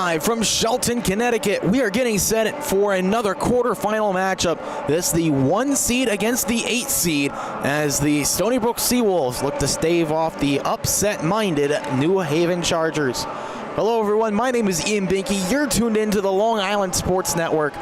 Live from Shelton, Connecticut, we are getting set for another quarterfinal matchup. This the 1 seed against the 8 seed as the Stony Brook Seawolves look to stave off the upset-minded New Haven Chargers. Hello everyone, my name is Ian Binky. You're tuned into the Long Island Sports Network,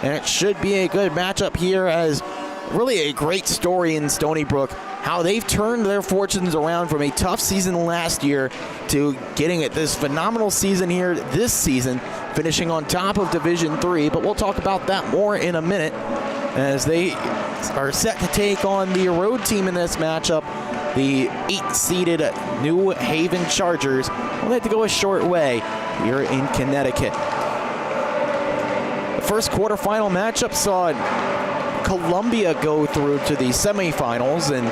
and it should be a good matchup here as really a great story in Stony Brook. How they've turned their fortunes around from a tough season last year to getting it this phenomenal season here this season, finishing on top of Division III. But we'll talk about that more in a minute as they are set to take on the road team in this matchup, the 8-seeded New Haven Chargers. We'll have to go a short way here in Connecticut. The first quarterfinal matchup saw Columbia go through to the semifinals, and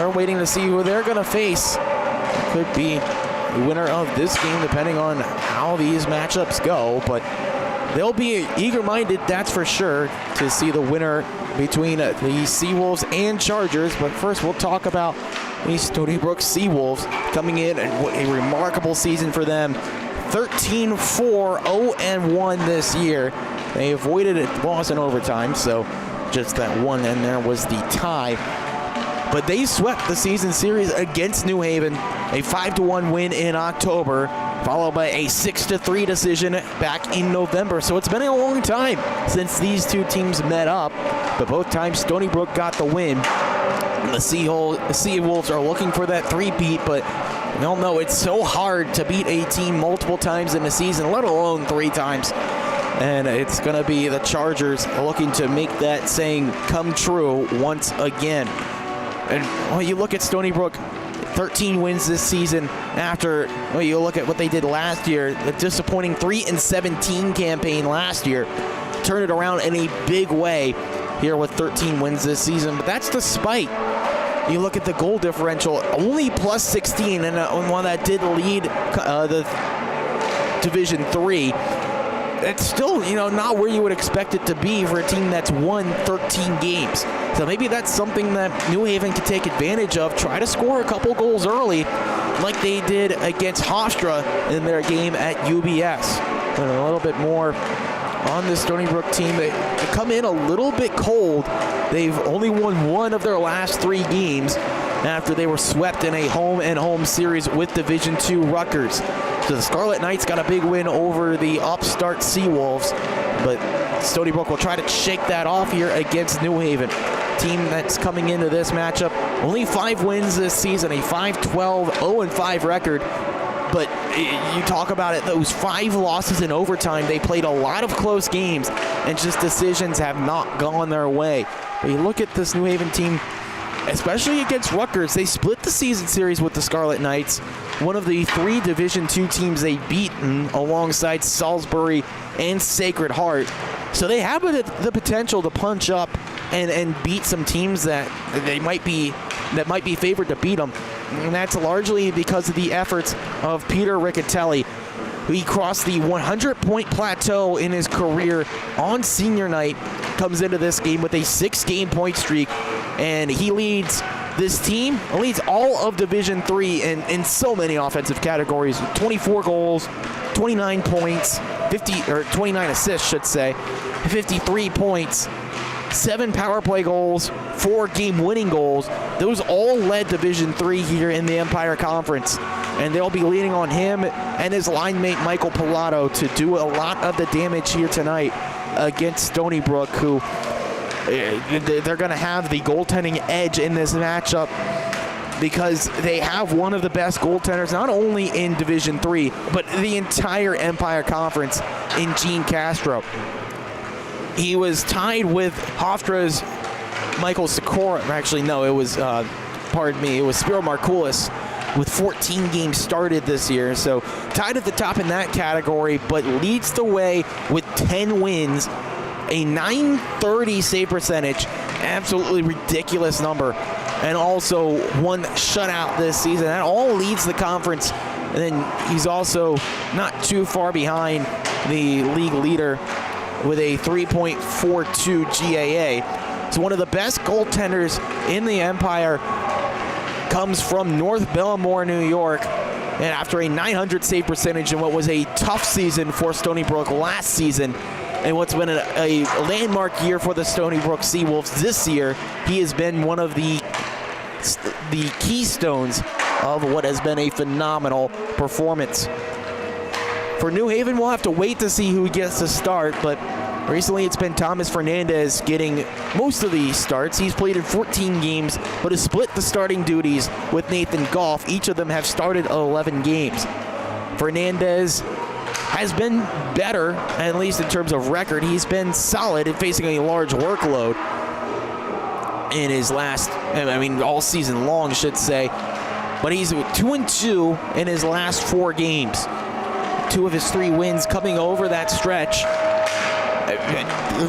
we're waiting to see who they're going to face. It could be the winner of this game depending on how these matchups go, but they'll be eager-minded, that's for sure, to see the winner between the Seawolves and Chargers. But first we'll talk about the Stony Brook Seawolves coming in and what a remarkable season for them. 13-4, 0-1 this year. They avoided a loss in overtime, so just that one, and there was the tie. But they swept the season series against New Haven, a 5-1 win in October, followed by a 6-3 decision back in November. So it's been a long time since these two teams met up, but both times Stony Brook got the win. The Seawolves are looking for that three-peat, but we all know it's so hard to beat a team multiple times in a season, let alone 3 times. And it's going to be the Chargers looking to make that saying come true once again. And when you look at Stony Brook, 13 wins this season after, well, you look at what they did last year, the disappointing 3-17 campaign last year, turned it around in a big way here with 13 wins this season. But that's despite, you look at the goal differential, only plus 16, and one that did lead the Division III. It's still, not where you would expect it to be for a team that's won 13 games. So maybe that's something that New Haven can take advantage of, try to score a couple goals early like they did against Hofstra in their game at UBS. And a little bit more on the Stony Brook team. They come in a little bit cold. They've only won 1 of their last 3 games after they were swept in a home-and-home series with Division II Rutgers. So the Scarlet Knights got a big win over the upstart Seawolves, but Stony Brook will try to shake that off here against New Haven. Team that's coming into this matchup, only 5 wins this season, a 5-12, 0-5 record. But you talk about it, those 5 losses in overtime, they played a lot of close games, and just decisions have not gone their way. But you look at this New Haven team, especially against Rutgers, they split the season series with the Scarlet Knights, one of the 3 Division II teams they've beaten alongside Salisbury and Sacred Heart. So they have the potential to punch up and beat some teams that might be favored to beat them. And that's largely because of the efforts of Peter Riccatelli. He crossed the 100-point plateau in his career on senior night, comes into this game with a 6-game point streak, and he leads this team, leads all of Division III in so many offensive categories. 24 goals, 29 points, 29 assists, should say, 53 points, 7 power play goals, 4 game-winning goals. Those all led Division III here in the Empire Conference. And they'll be leaning on him and his line mate, Michael Pilato, to do a lot of the damage here tonight against Stony Brook, who they're going to have the goaltending edge in this matchup because they have one of the best goaltenders, not only in Division III, but the entire Empire Conference in Gene Castro. He was tied with Hofstra's Michael Sikora. Actually, no, it was, it was Spiro Markoulis with 14 games started this year. So tied at the top in that category, but leads the way with 10 wins, a .930 save percentage, absolutely ridiculous number, and also 1 shutout this season. That all leads the conference. And then he's also not too far behind the league leader with a 3.42 GAA. So one of the best goaltenders in the Empire comes from North Bellamore, New York. And after a .900 save percentage in what was a tough season for Stony Brook last season, and what's been a landmark year for the Stony Brook Seawolves this year, he has been one of the keystones of what has been a phenomenal performance. For New Haven, we'll have to wait to see who gets to start, but recently it's been Thomas Fernandez getting most of the starts. He's played in 14 games, but has split the starting duties with Nathan Goff. Each of them have started 11 games. Fernandez has been better, at least in terms of record. He's been solid in facing a large workload in his last, all season long, I should say. But he's 2-2 in his last 4 games. 2 of his 3 wins coming over that stretch.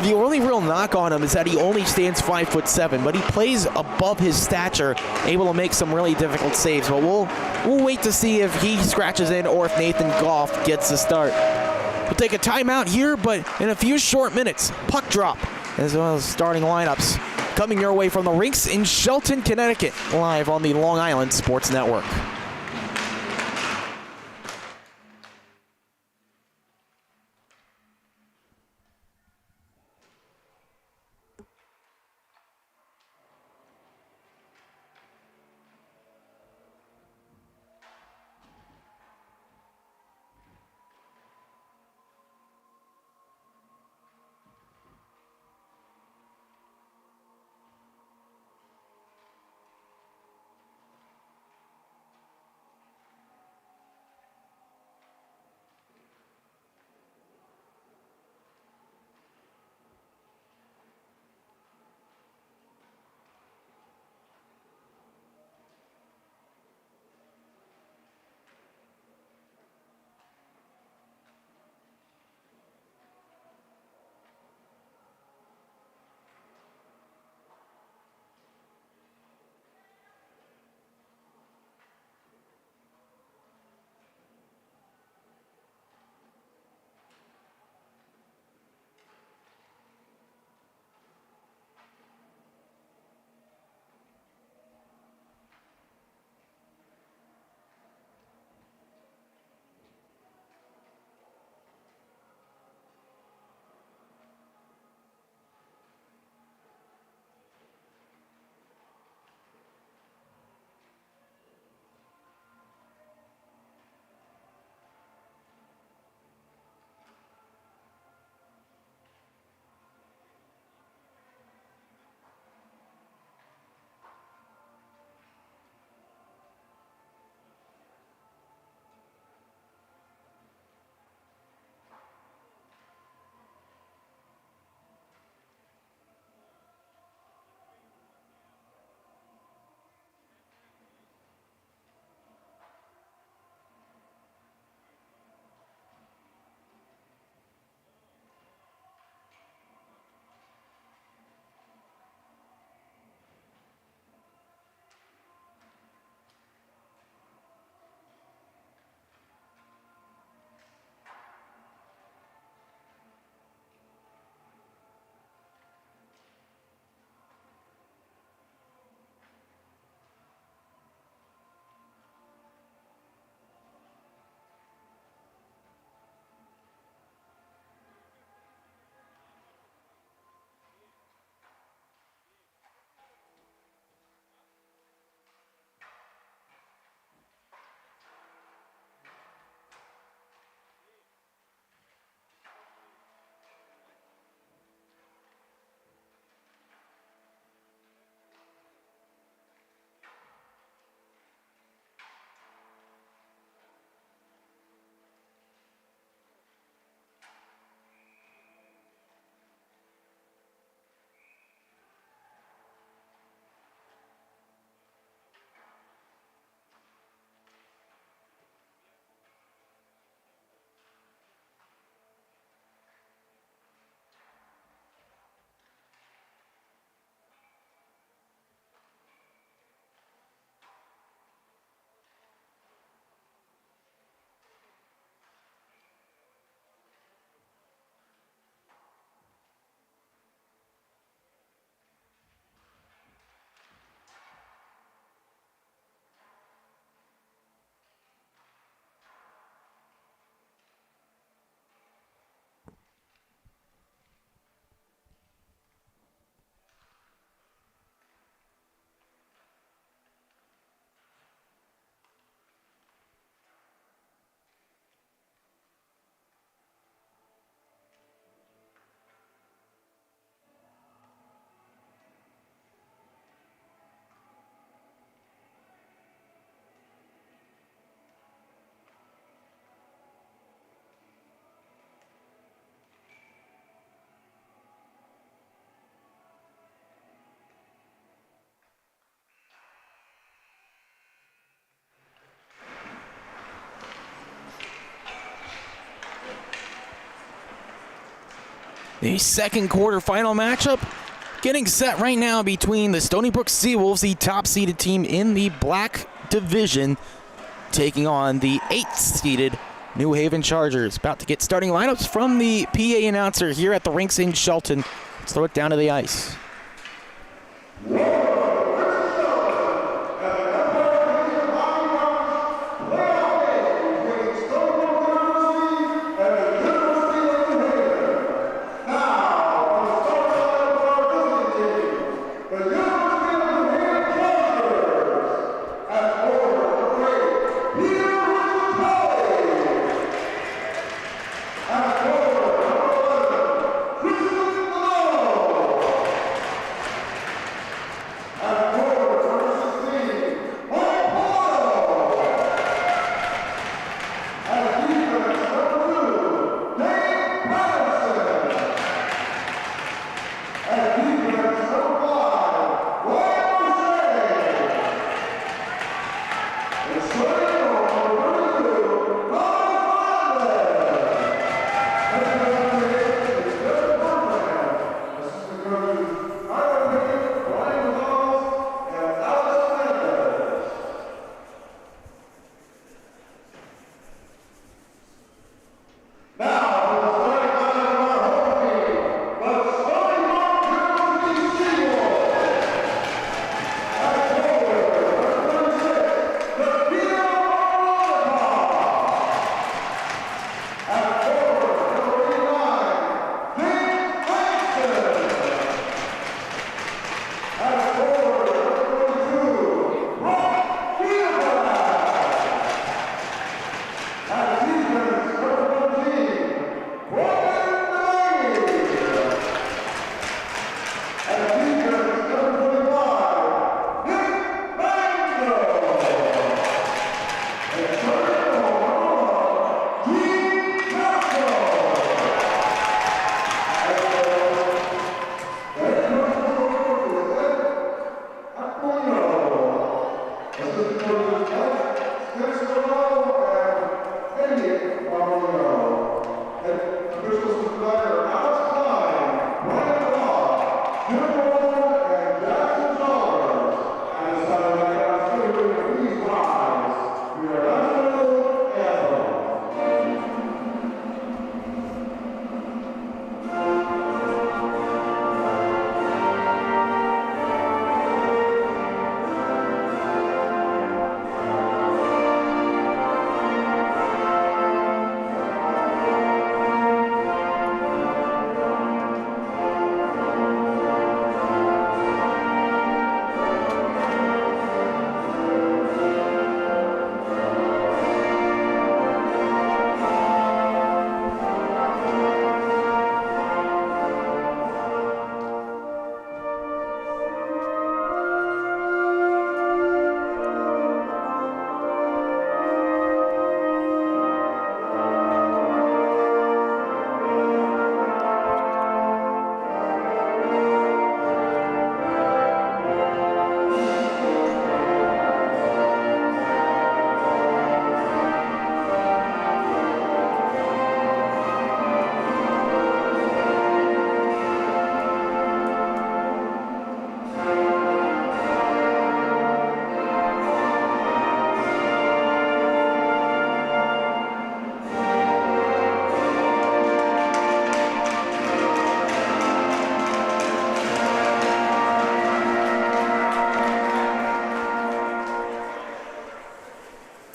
The only real knock on him is that he only stands 5'7", but he plays above his stature, able to make some really difficult saves. But we'll wait to see if he scratches in or if Nathan Goff gets the start. We'll take a timeout here, but in a few short minutes, puck drop, as well as starting lineups coming your way from the rinks in Shelton, Connecticut, live on the Long Island Sports Network. The second quarterfinal matchup getting set right now between the Stony Brook Seawolves, the top-seeded team in the Black Division, taking on the 8th-seeded New Haven Chargers. About to get starting lineups from the PA announcer here at the rinks in Shelton. Let's throw it down to the ice.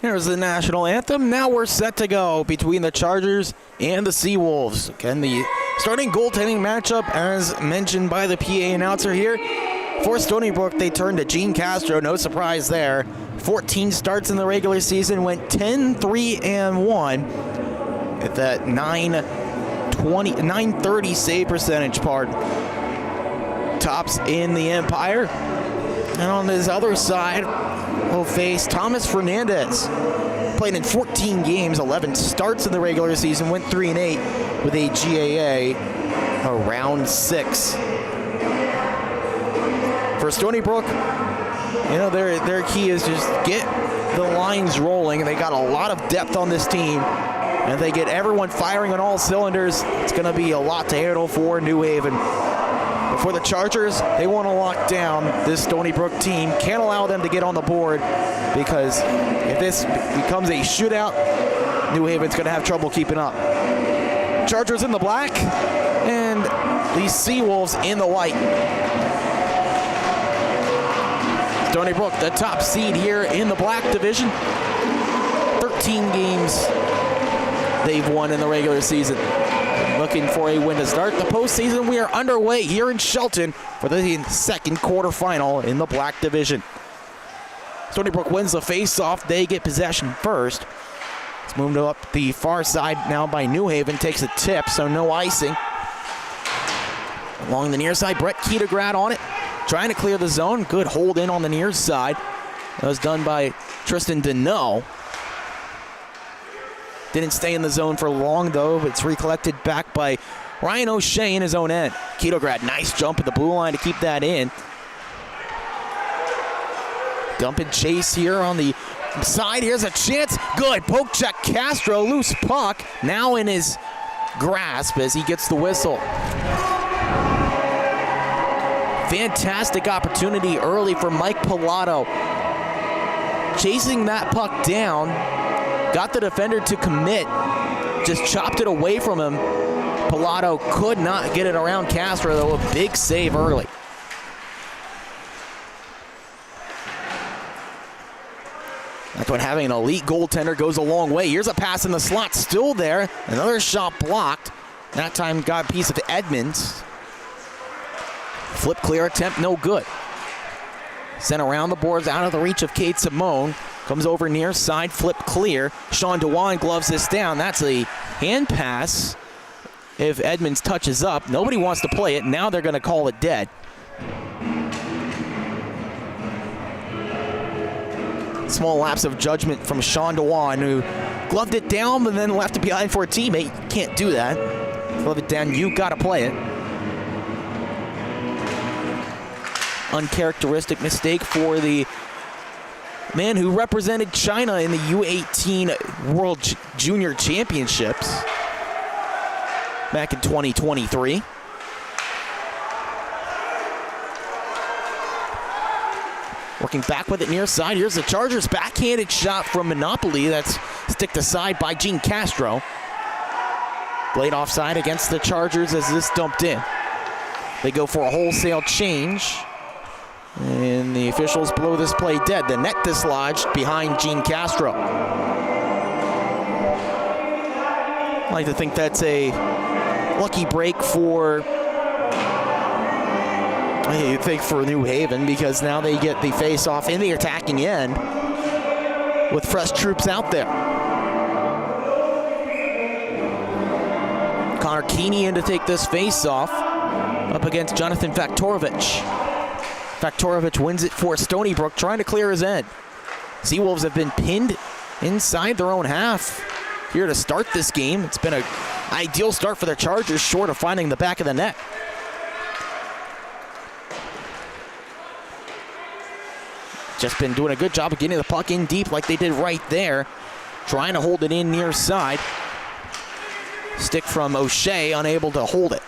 There's the national anthem. Now we're set to go between the Chargers and the Seawolves. Again, the starting goaltending matchup, as mentioned by the PA announcer here. For Stony Brook, they turned to Gene Castro. No surprise there. 14 starts in the regular season, went 10-3-1 at that 930 save percentage part. Tops in the Empire. And on this other side, we'll face Thomas Fernandez. Played in 14 games, 11 starts in the regular season, went 3-8 with a GAA around 6. For Stony Brook, you know, their key is just get the lines rolling. They got a lot of depth on this team. and they get everyone firing on all cylinders, it's going to be a lot to handle for New Haven. But for the Chargers, they want to lock down this Stony Brook team. Can't allow them to get on the board, because if this becomes a shootout, New Haven's going to have trouble keeping up. Chargers in the black, and the Seawolves in the white. Stony Brook, the top seed here in the black division. 13 games they've won in the regular season. Looking for a win to start the postseason. We are underway here in Shelton for the second quarterfinal in the black division. Stony Brook wins the face-off. They get possession first. It's moved up the far side now by New Haven. Takes a tip, so no icing. Along the near side, Brett Ketograd on it. Trying to clear the zone. Good hold in on the near side. That was done by Tristan Deneau. Didn't stay in the zone for long, though, but it's recollected back by Ryan O'Shea in his own end. Ketograd, nice jump at the blue line to keep that in. Dump and chase here on the side. Here's a chance. Good. Poke check. Castro, loose puck. Now in his grasp as he gets the whistle. Fantastic opportunity early for Mike Pilato. Chasing that puck down. Got the defender to commit. Just chopped it away from him. Pilato could not get it around Castro, though. A big save early. That's when having an elite goaltender goes a long way. Here's a pass in the slot, still there. Another shot blocked. That time got a piece of Edmonds. Flip clear attempt, no good. Sent around the boards, out of the reach of Cade Simone. Comes over near side, flip clear. Sean DeWine gloves this down. That's a hand pass. If Edmonds touches up, nobody wants to play it. Now they're going to call it dead. Small lapse of judgment from Sean DeWine, who gloved it down but then left it behind for a teammate. You can't do that. Glove it down, you got to play it. Uncharacteristic mistake for the man who represented China in the U18 World Junior Championships back in 2023. Working back with it near side. Here's the Chargers' backhanded shot from Monopoly. That's sticked aside by Gene Castro. Blade offside against the Chargers as this dumped in. They go for a wholesale change. And the officials blow this play dead. The net dislodged behind Gene Castro. I like to think that's a lucky break for New Haven, because now they get the face-off in the attacking end with fresh troops out there. Connor Keeney in to take this face-off up against Jonathan Faktorovich. Faktorovich wins it for Stony Brook, trying to clear his end. Seawolves have been pinned inside their own half here to start this game. It's been an ideal start for the Chargers, short of finding the back of the net. Just been doing a good job of getting the puck in deep like they did right there. Trying to hold it in near side. Stick from O'Shea, unable to hold it.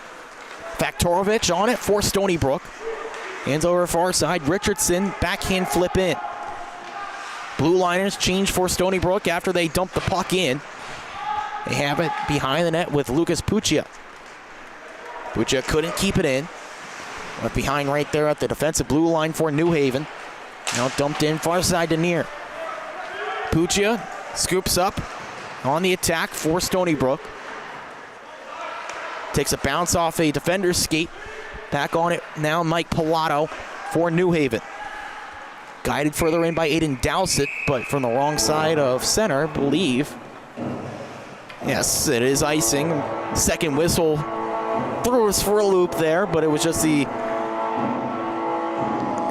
Faktorovich on it for Stony Brook. Hands over far side. Richardson, backhand flip in. Blue Liners change for Stony Brook after they dump the puck in. They have it behind the net with Lucas Puccia. Puccia couldn't keep it in. But behind right there at the defensive blue line for New Haven. Now dumped in far side to near. Puccia scoops up on the attack for Stony Brook. Takes a bounce off a defender's skate. Back on it now, Mike Pilato for New Haven. Guided further in by Aiden Dowsett, but from the wrong side of center, I believe. Yes, it is icing. Second whistle threw us for a loop there, but it was just the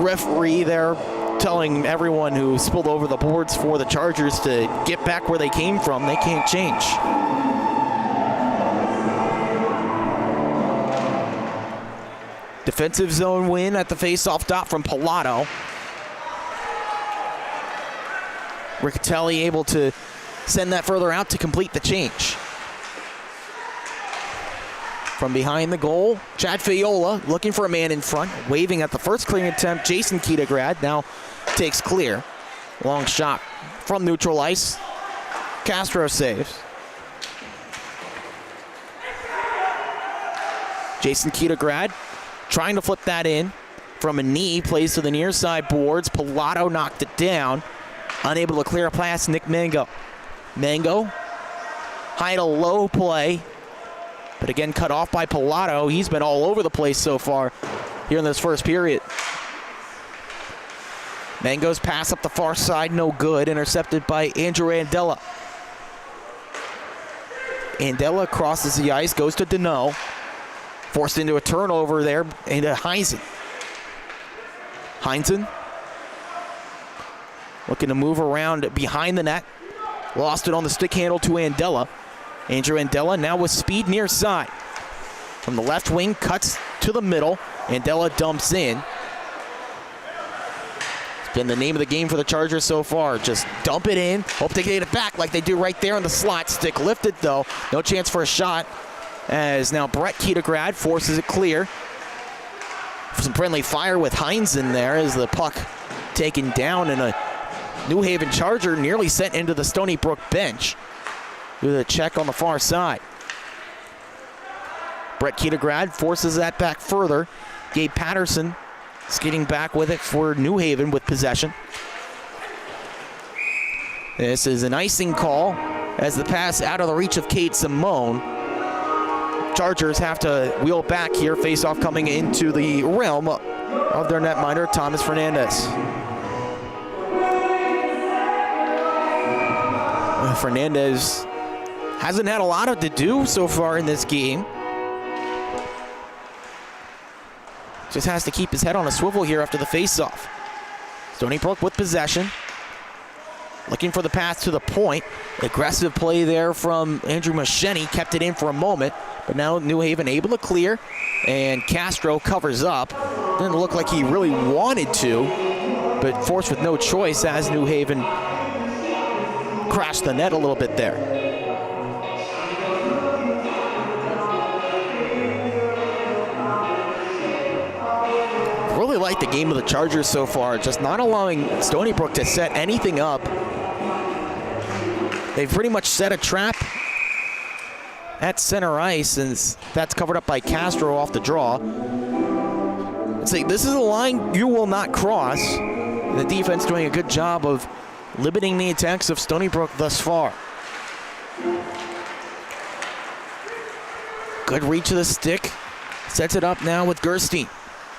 referee there telling everyone who spilled over the boards for the Chargers to get back where they came from. They can't change. Defensive zone win at the face-off dot from Pilato. Riccatelli able to send that further out to complete the change. From behind the goal, Chad Fiola looking for a man in front, waving at the first clearing attempt. Jason Kitograd now takes clear. Long shot from neutral ice. Castro saves. Jason Kitograd trying to flip that in from a knee, plays to the near side boards. Pilato knocked it down. Unable to clear a pass, Nick Mango. Mango, high to low play, but again cut off by Pilato. He's been all over the place so far here in this first period. Mango's pass up the far side, no good. Intercepted by Andrew Andela. Andela crosses the ice, goes to Deneau. Forced into a turnover there into Heinzen. Heinzen looking to move around behind the net. Lost it on the stick handle to Andela. Andrew Andela now with speed near side. From the left wing, cuts to the middle. Andela dumps in. It's been the name of the game for the Chargers so far. Just dump it in. Hope they get it back like they do right there in the slot. Stick lifted though. No chance for a shot. As now Brett Kitograd forces it clear. Some friendly fire with Heinzen there as the puck taken down, and a New Haven Charger nearly sent into the Stony Brook bench with a check on the far side. Brett Kitograd forces that back further. Gabe Patterson skating back with it for New Haven with possession. This is an icing call as the pass out of the reach of Kate Simone. Chargers have to wheel back here. Face-off coming into the realm of their netminder, Thomas Fernandez. Fernandez hasn't had a lot to do so far in this game. Just has to keep his head on a swivel here after the face-off. Stony Brook with possession. Looking for the pass to the point. Aggressive play there from Andrew Macheni. Kept it in for a moment, but now New Haven able to clear, and Castro covers up. Didn't look like he really wanted to, but forced with no choice as New Haven crashed the net a little bit there. Really like the game of the Chargers so far, just not allowing Stony Brook to set anything up. They've pretty much set a trap at center ice, and that's covered up by Castro off the draw. It's like, this is a line you will not cross. The defense doing a good job of limiting the attacks of Stony Brook thus far. Good reach of the stick. Sets it up now with Gerstein.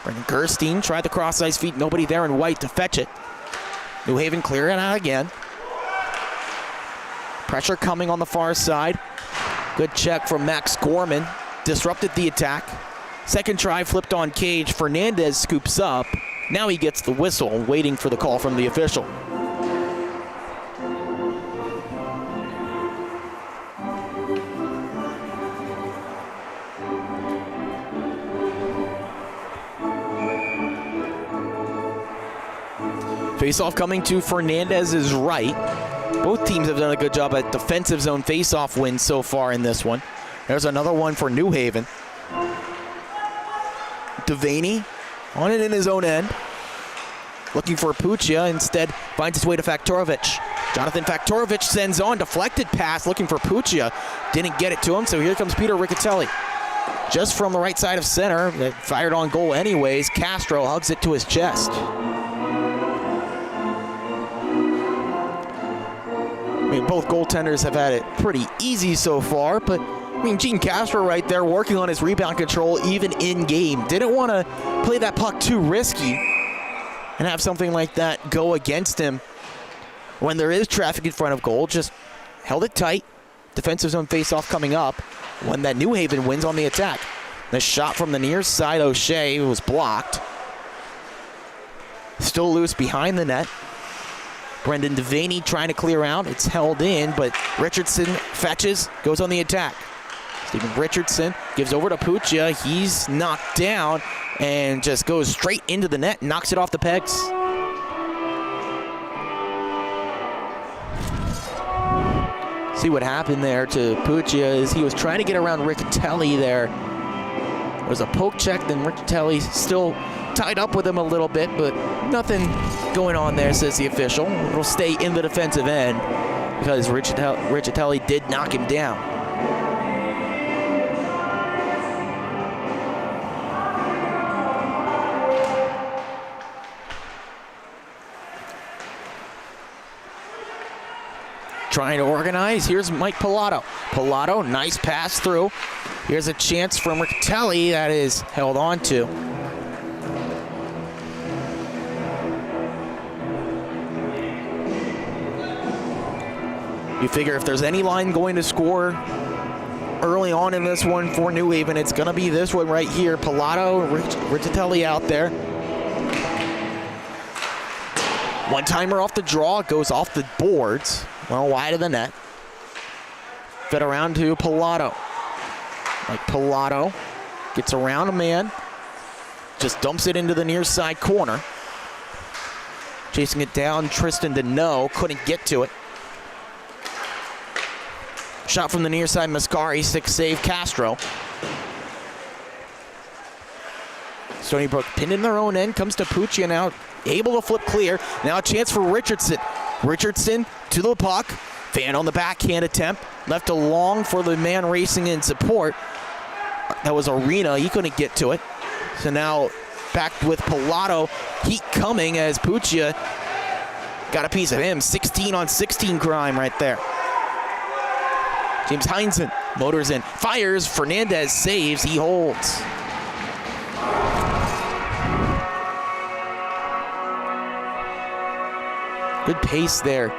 Brendan Gerstein tried the cross ice feet. Nobody there in white to fetch it. New Haven clear it out again. Pressure coming on the far side. Good check from Max Gorman. Disrupted the attack. Second try flipped on Cage. Fernandez scoops up. Now he gets the whistle, waiting for the call from the official. Face-off coming to Fernandez's right. Both teams have done a good job at defensive zone face-off wins so far in this one. There's another one for New Haven. Devaney on it in his own end. Looking for Puccia, instead finds his way to Faktorovich. Jonathan Faktorovich sends on, deflected pass, looking for Puccia. Didn't get it to him, so here comes Peter Riccatelli. Just from the right side of center, fired on goal anyways. Castro hugs it to his chest. I mean, both goaltenders have had it pretty easy so far, but I mean, Gene Castro right there working on his rebound control even in game. Didn't want to play that puck too risky and have something like that go against him when there is traffic in front of goal. Just held it tight. Defensive zone face-off coming up when that New Haven wins on the attack. The shot from the near side, O'Shea, was blocked. Still loose behind the net. Brendan Devaney trying to clear out. It's held in, but Richardson fetches, goes on the attack. Stephen Richardson gives over to Puccia. He's knocked down and just goes straight into the net, knocks it off the pegs. See what happened there to Puccia is he was trying to get around Riccatelli there was a poke check, then Riccitelli still tied up with him a little bit, but nothing going on there, says the official. It'll stay in the defensive end because Riccitelli did knock him down. Trying to organize. Here's Mike Pilato. Pilato, nice pass through. Here's a chance from Riccitelli that is held on to. You figure if there's any line going to score early on in this one for New Haven, it's going to be this one right here. Pilato, Riccitelli out there. One-timer off the draw, goes off the boards. Well, wide of the net. Fed around to Pilato. Like Pilato gets around a man, just dumps it into the near side corner. Chasing it down, Tristan Deneau couldn't get to it. Shot from the near side, Mascari, 6 save, Castro. Stony Brook pinned in their own end, comes to Puccia now, able to flip clear. Now a chance for Richardson. Richardson to the puck. Fan on the backhand attempt. Left along for the man racing in support. That was Arena. He couldn't get to it. So now back with Pilato. Heat coming as Puccia got a piece of him. 16-on-16 crime right there. James Heinzen motors in. Fires. Fernandez saves. He holds. Good pace there.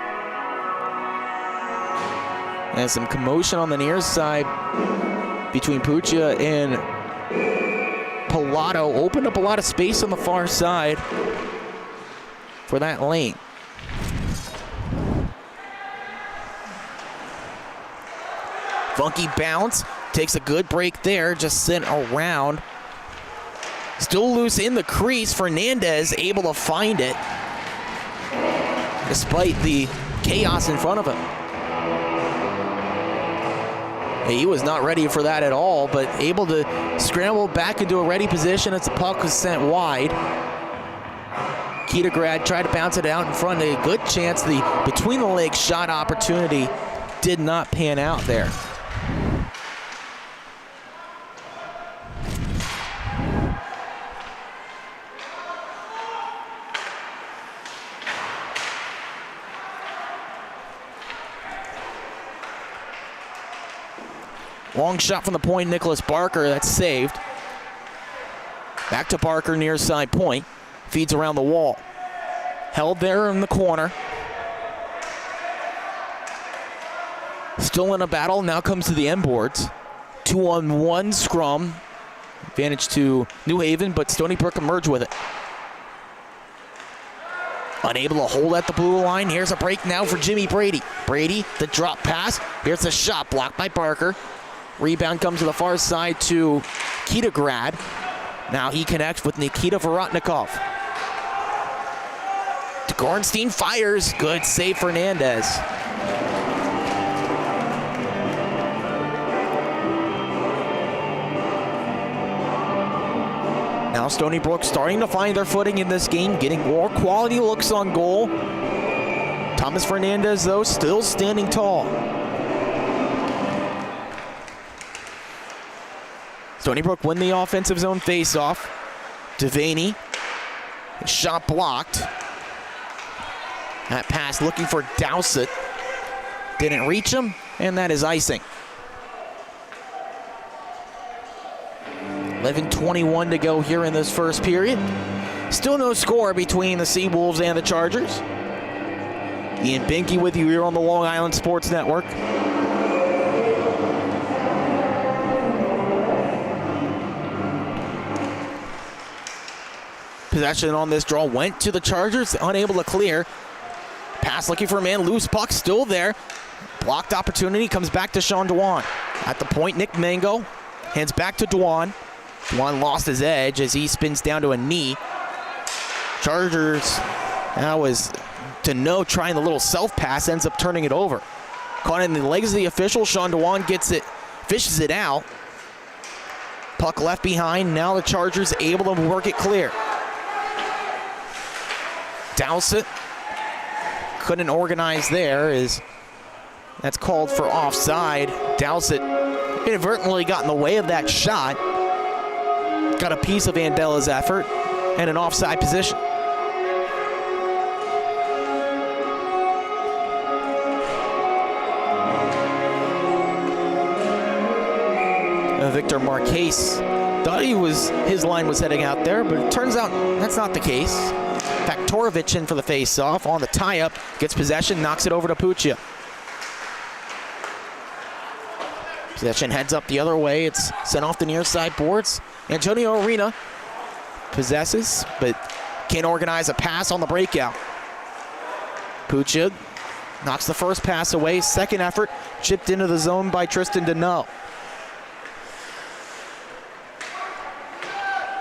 And some commotion on the near side between Puccia and Pilato. Opened up a lot of space on the far side for that lane. Funky bounce. Takes a good break there. Just sent around. Still loose in the crease. Fernandez able to find it, despite the chaos in front of him. He was not ready for that at all, but able to scramble back into a ready position as the puck was sent wide. Kitograd tried to bounce it out in front. A good chance. The between-the-legs shot opportunity did not pan out there. Long shot from the point, Nicholas Barker, that's saved. Back to Barker, near side point. Feeds around the wall. Held there in the corner. Still in a battle, now comes to the end boards. 2-on-1 scrum. Advantage to New Haven, but Stony Brook emerged with it. Unable to hold at the blue line. Here's a break now for Jimmy Brady. Brady, the drop pass. Here's a shot blocked by Barker. Rebound comes to the far side to Kitograd. Now he connects with Nikita Vorotnikov. Gornstein fires. Good save, Fernandez. Now Stony Brook starting to find their footing in this game, getting more quality looks on goal. Thomas Fernandez, though, still standing tall. Stony Brook win the offensive zone face-off. Devaney, shot blocked. That pass looking for Dowsett. Didn't reach him, and that is icing. 11:21 to go here in this first period. Still no score between the Seawolves and the Chargers. Ian Binky with you here on the Long Island Sports Network. Possession on this draw went to the Chargers, unable to clear. Pass looking for a man, loose puck still there. Blocked opportunity, comes back to Sean Dwan. At the point, Nick Mango hands back to Dwan. Dwan lost his edge as he spins down to a knee. Chargers, that was Deneau trying the little self-pass, ends up turning it over. Caught in the legs of the official, Sean Dwan gets it, fishes it out. Puck left behind. Now the Chargers able to work it clear. Dowsett couldn't organize there, as that's called for offside. Dowsett inadvertently got in the way of that shot. Got a piece of Vandella's effort and an offside position. Victor Marquez thought his line was heading out there, but it turns out that's not the case. In fact, Torovic in for the face-off on the tie-up, gets possession, knocks it over to Puccia. Possession heads up the other way. It's sent off the near side boards. Antonio Arena possesses, but can't organize a pass on the breakout. Puccia knocks the first pass away. Second effort, chipped into the zone by Tristan Deneau.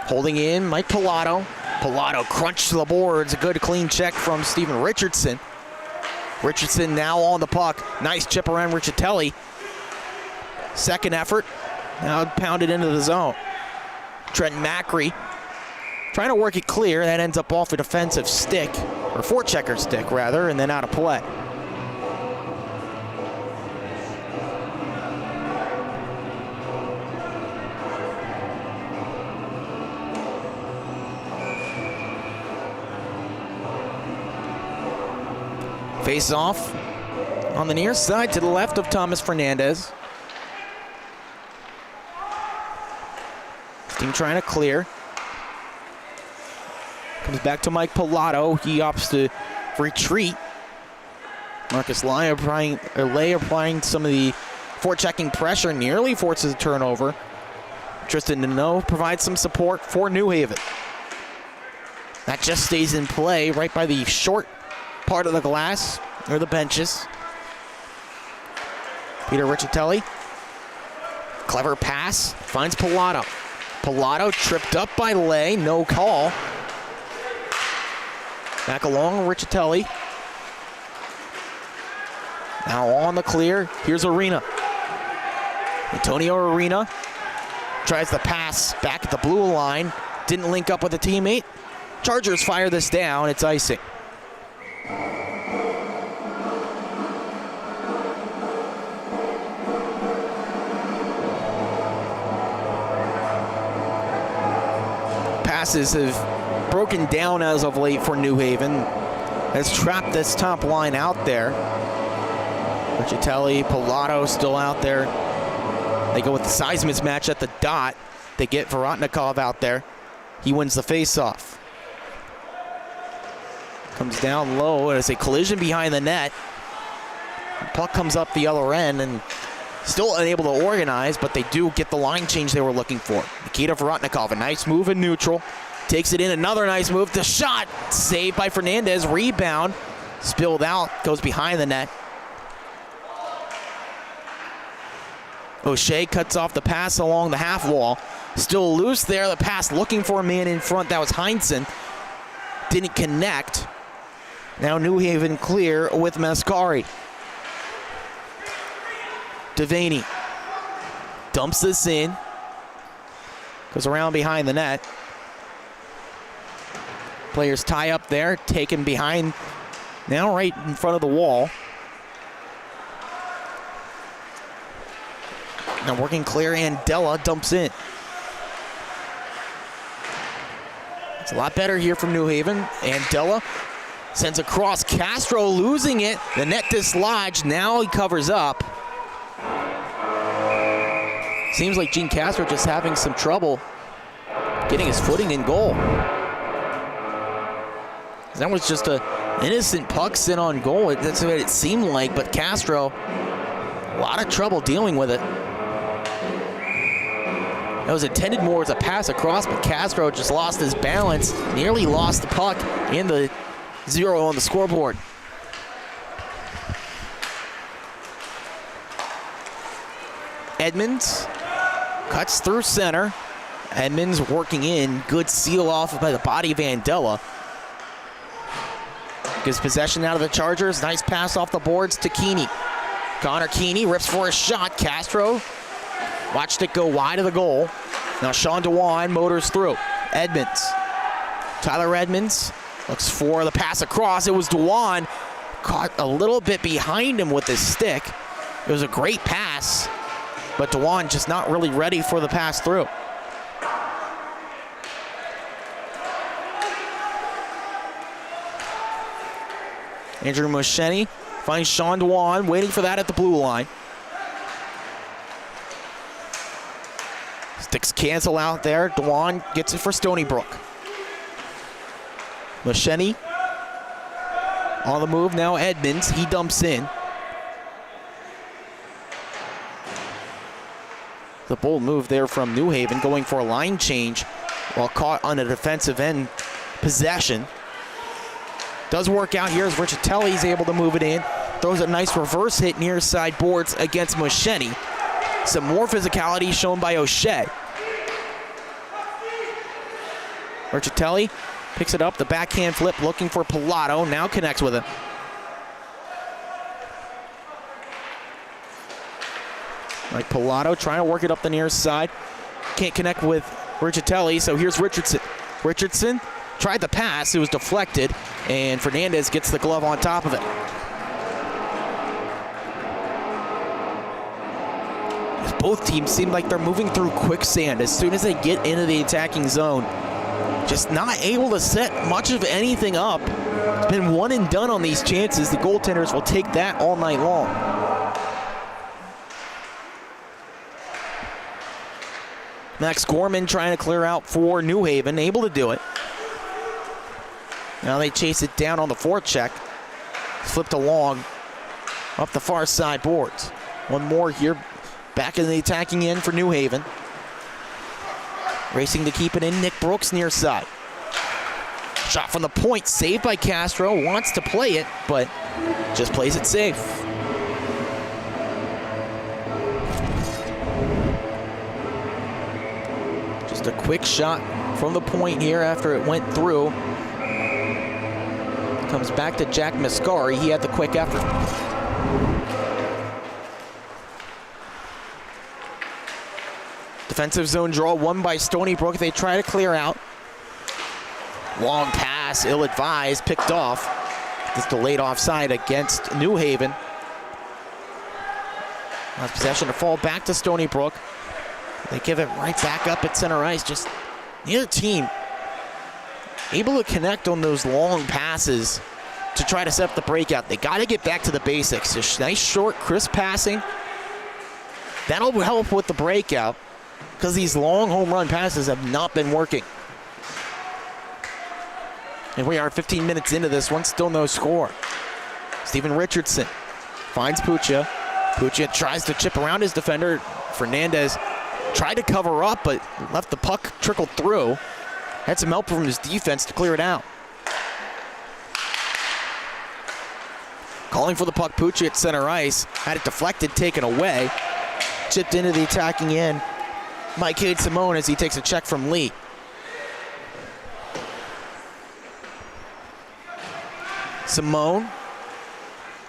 Holding in, Mike Pilato. Pilato crunched to the boards. A good clean check from Steven Richardson. Richardson now on the puck. Nice chip around Riccitelli. Second effort. Now pounded into the zone. Trent Macri trying to work it clear. That ends up off a defensive stick, or forechecker stick rather, and then out of play. Face off on the near side to the left of Thomas Fernandez. Team trying to clear. Comes back to Mike Pilato. He opts to retreat. Marcus Lay applying some of the forechecking pressure, nearly forces a turnover. Tristan Deneau provides some support for New Haven. That just stays in play right by the short part of the glass, or the benches. Peter Riccitelli. Clever pass, finds Pilato. Pilato tripped up by Lay, no call. Back along Riccitelli. Now on the clear, here's Arena. Antonio Arena tries the pass back at the blue line. Didn't link up with a teammate. Chargers fire this down, it's icing. Passes have broken down as of late for New Haven. Has trapped this top line out there. Riccitelli, Pilato still out there. They go with the size mismatch at the dot. They get Vorotnikov out there. He wins the faceoff. Comes down low, and it's a collision behind the net. The puck comes up the other end, and still unable to organize, but they do get the line change they were looking for. Nikita Vorotnikov, a nice move in neutral. Takes it in, another nice move. The shot, saved by Fernandez. Rebound, spilled out, goes behind the net. O'Shea cuts off the pass along the half wall. Still loose there, the pass looking for a man in front. That was Heinsohn. Didn't connect. Now New Haven clear with Mascari. Devaney dumps this in. Goes around behind the net. Players tie up there, taken behind, now right in front of the wall. Now working clear, Andella dumps in. It's a lot better here from New Haven. Andella sends across, Castro losing it. The net dislodged, now he covers up. Seems like Gene Castro just having some trouble getting his footing in goal. That was just an innocent puck sent on goal. That's what it seemed like, but Castro, a lot of trouble dealing with it. That was intended more as a pass across, but Castro just lost his balance, nearly lost the puck in the 0 on the scoreboard. Edmonds cuts through center. Edmonds working in, good seal off by the body of Andella. Gives possession out of the Chargers. Nice pass off the boards to Keeney. Connor Keeney rips for a shot. Castro watched it go wide of the goal. Now Sean DeWan motors through. Edmonds. Tyler Edmonds looks for the pass across. It was DeWan. Caught a little bit behind him with his stick. It was a great pass, but DeWan just not really ready for the pass through. Andrew Mosheni finds Sean DeWan, waiting for that at the blue line. Sticks cancel out there. DeWan gets it for Stony Brook. Mosheni on the move now. Edmonds, he dumps in. The bold move there from New Haven, going for a line change while caught on a defensive end possession. Does work out here as Riccitelli's able to move it in. Throws a nice reverse hit near side boards against Mosheni. Some more physicality shown by O'Shea. Riccitelli picks it up, the backhand flip, looking for Pilato, now connects with him. Like Pilato trying to work it up the near side. Can't connect with Riccitelli, so here's Richardson. Richardson tried the pass, it was deflected, and Fernandez gets the glove on top of it. As both teams seem like they're moving through quicksand as soon as they get into the attacking zone. Just not able to set much of anything up. It's been one and done on these chances. The goaltenders will take that all night long. Max Gorman trying to clear out for New Haven, able to do it. Now they chase it down on the forecheck. Flipped along up the far side boards. One more here, back in the attacking end for New Haven. Racing to keep it in, Nick Brooks near side. Shot from the point, saved by Castro. Wants to play it, but just plays it safe. Just a quick shot from the point here after it went through. Comes back to Jack Mascari. He had the quick effort. Defensive zone draw won by Stony Brook. They try to clear out. Long pass, ill-advised, picked off. This delayed offside against New Haven. Last possession to fall back to Stony Brook. They give it right back up at center ice. Just neither team able to connect on those long passes to try to set up the breakout. They got to get back to the basics. Just nice, short, crisp passing. That'll help with the breakout, because these long home run passes have not been working. And we are 15 minutes into this one, still no score. Steven Richardson finds Puccia. Puccia tries to chip around his defender. Fernandez tried to cover up, but left the puck trickle through. Had some help from his defense to clear it out. Calling for the puck, Puccia at center ice. Had it deflected, taken away. Chipped into the attacking end. Mike Simone as he takes a check from Lee. Simone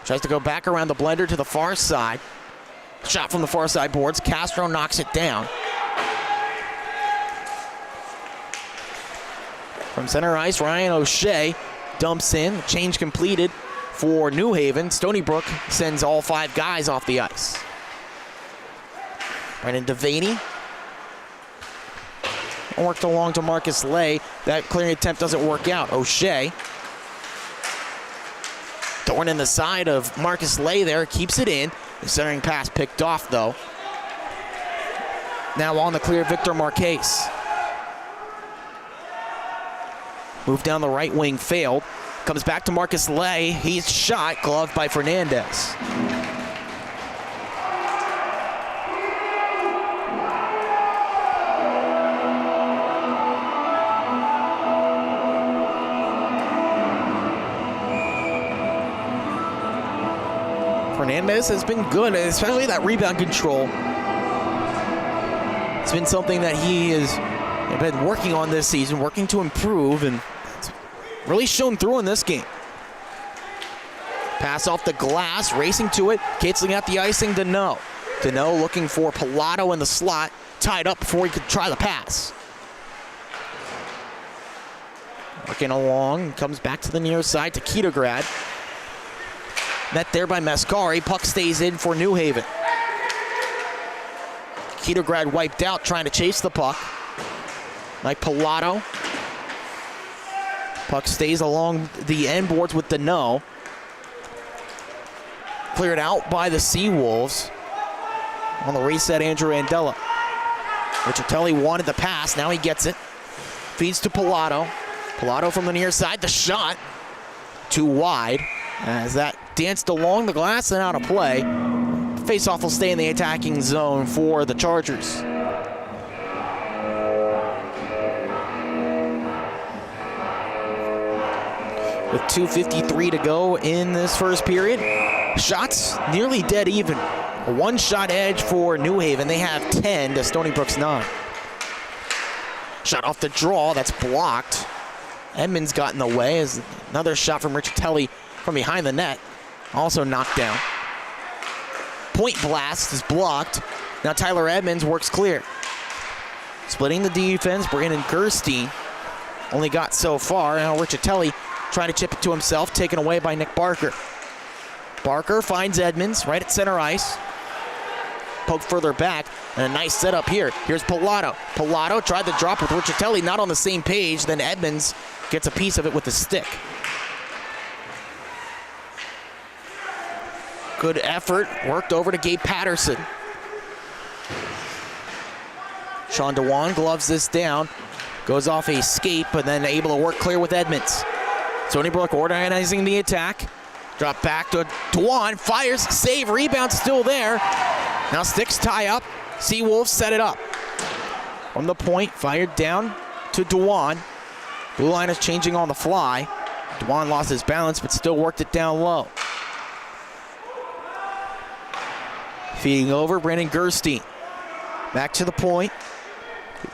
tries to go back around the blender to the far side. Shot from the far side boards. Castro knocks it down. From center ice, Ryan O'Shea dumps in. Change completed for New Haven. Stony Brook sends all 5 guys off the ice. Brendan Devaney worked along to Marcus Lay. That clearing attempt doesn't work out. O'Shea throwing in the side of Marcus Lay there, keeps it in. The centering pass picked off though. Now on the clear, Victor Marquez. Move down the right wing, failed. Comes back to Marcus Lay. He's shot, gloved by Fernandez. Fernandez has been good, especially that rebound control. It's been something that he has been working on this season, working to improve, and it's really shown through in this game. Pass off the glass, racing to it, canceling out the icing to no. Deneau looking for Pilato in the slot, tied up before he could try the pass. Working along, comes back to the near side to Ketograd. Met there by Mascari. Puck stays in for New Haven. Ketograd wiped out trying to chase the puck. Like Pilato. Puck stays along the end boards with Deneau. Cleared out by the Seawolves. On the reset, Andrew Andella. Riccitelli wanted the pass. Now he gets it. Feeds to Pilato. Pilato from the near side. The shot. Too wide. As that danced along the glass and out of play. Faceoff will stay in the attacking zone for the Chargers. With 2:53 to go in this first period. Shots nearly dead even. A one-shot edge for New Haven. They have 10 to Stony Brook's 9. Shot off the draw. That's blocked. Edmonds got in the way as another shot from Riccitelli from behind the net. Also knocked down. Point blast is blocked. Now Tyler Edmonds works clear. Splitting the defense, Brandon Gerstein only got so far. Now Riccitelli trying to chip it to himself, taken away by Nick Barker. Barker finds Edmonds right at center ice. Poke further back, and a nice setup here. Here's Pilato. Pilato tried to drop with Riccitelli, not on the same page. Then Edmonds gets a piece of it with the stick. Good effort, worked over to Gabe Patterson. Sean Dewan gloves this down, goes off a skate, but then able to work clear with Edmonds. Stony Brook organizing the attack. Drop back to Dewan, fires, save, rebound still there. Now sticks tie up, Seawolves set it up. From the point, fired down to Dewan. Blue line is changing on the fly. Dewan lost his balance, but still worked it down low. Feeding over, Brandon Gerstein. Back to the point.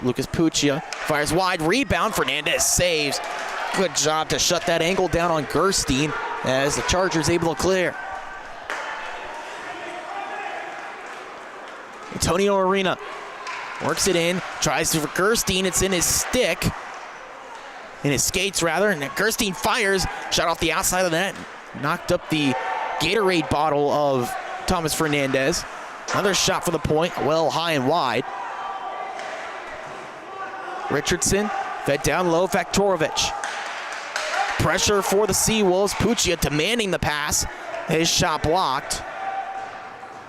Lucas Puccia fires wide, rebound, Fernandez saves. Good job to shut that angle down on Gerstein as the Chargers able to clear. Antonio Arena works it in, tries for Gerstein, it's in his stick. In his skates rather, and Gerstein fires, shot off the outside of the net. Knocked up the Gatorade bottle of Thomas Fernandez. Another shot for the point, well high and wide. Richardson fed down low, Faktorovich. Pressure for the Seawolves, Puccia demanding the pass. His shot blocked.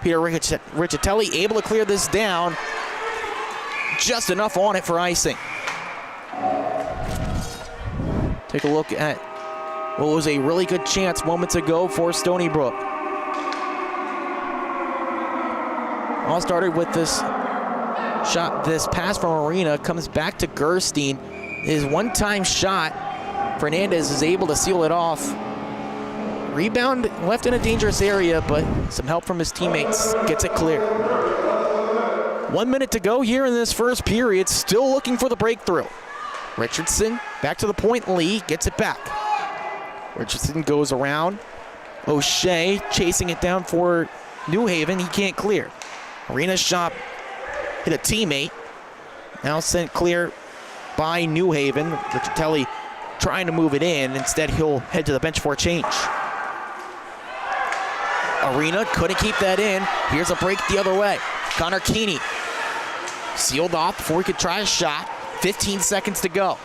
Peter Riccitelli able to clear this down. Just enough on it for icing. Take a look at what was a really good chance moments ago for Stony Brook. All started with this shot, this pass from Arena, comes back to Gerstein. His one-time shot, Fernandez is able to seal it off. Rebound left in a dangerous area, but some help from his teammates gets it clear. 1 minute to go here in this first period, still looking for the breakthrough. Richardson back to the point, Lee gets it back. Richardson goes around. O'Shea chasing it down for New Haven, he can't clear. Arena's shot hit a teammate. Now sent clear by New Haven. Riccitelli trying to move it in. Instead, he'll head to the bench for a change. Arena couldn't keep that in. Here's a break the other way. Connor Keeney sealed off before he could try a shot. 15 seconds to go.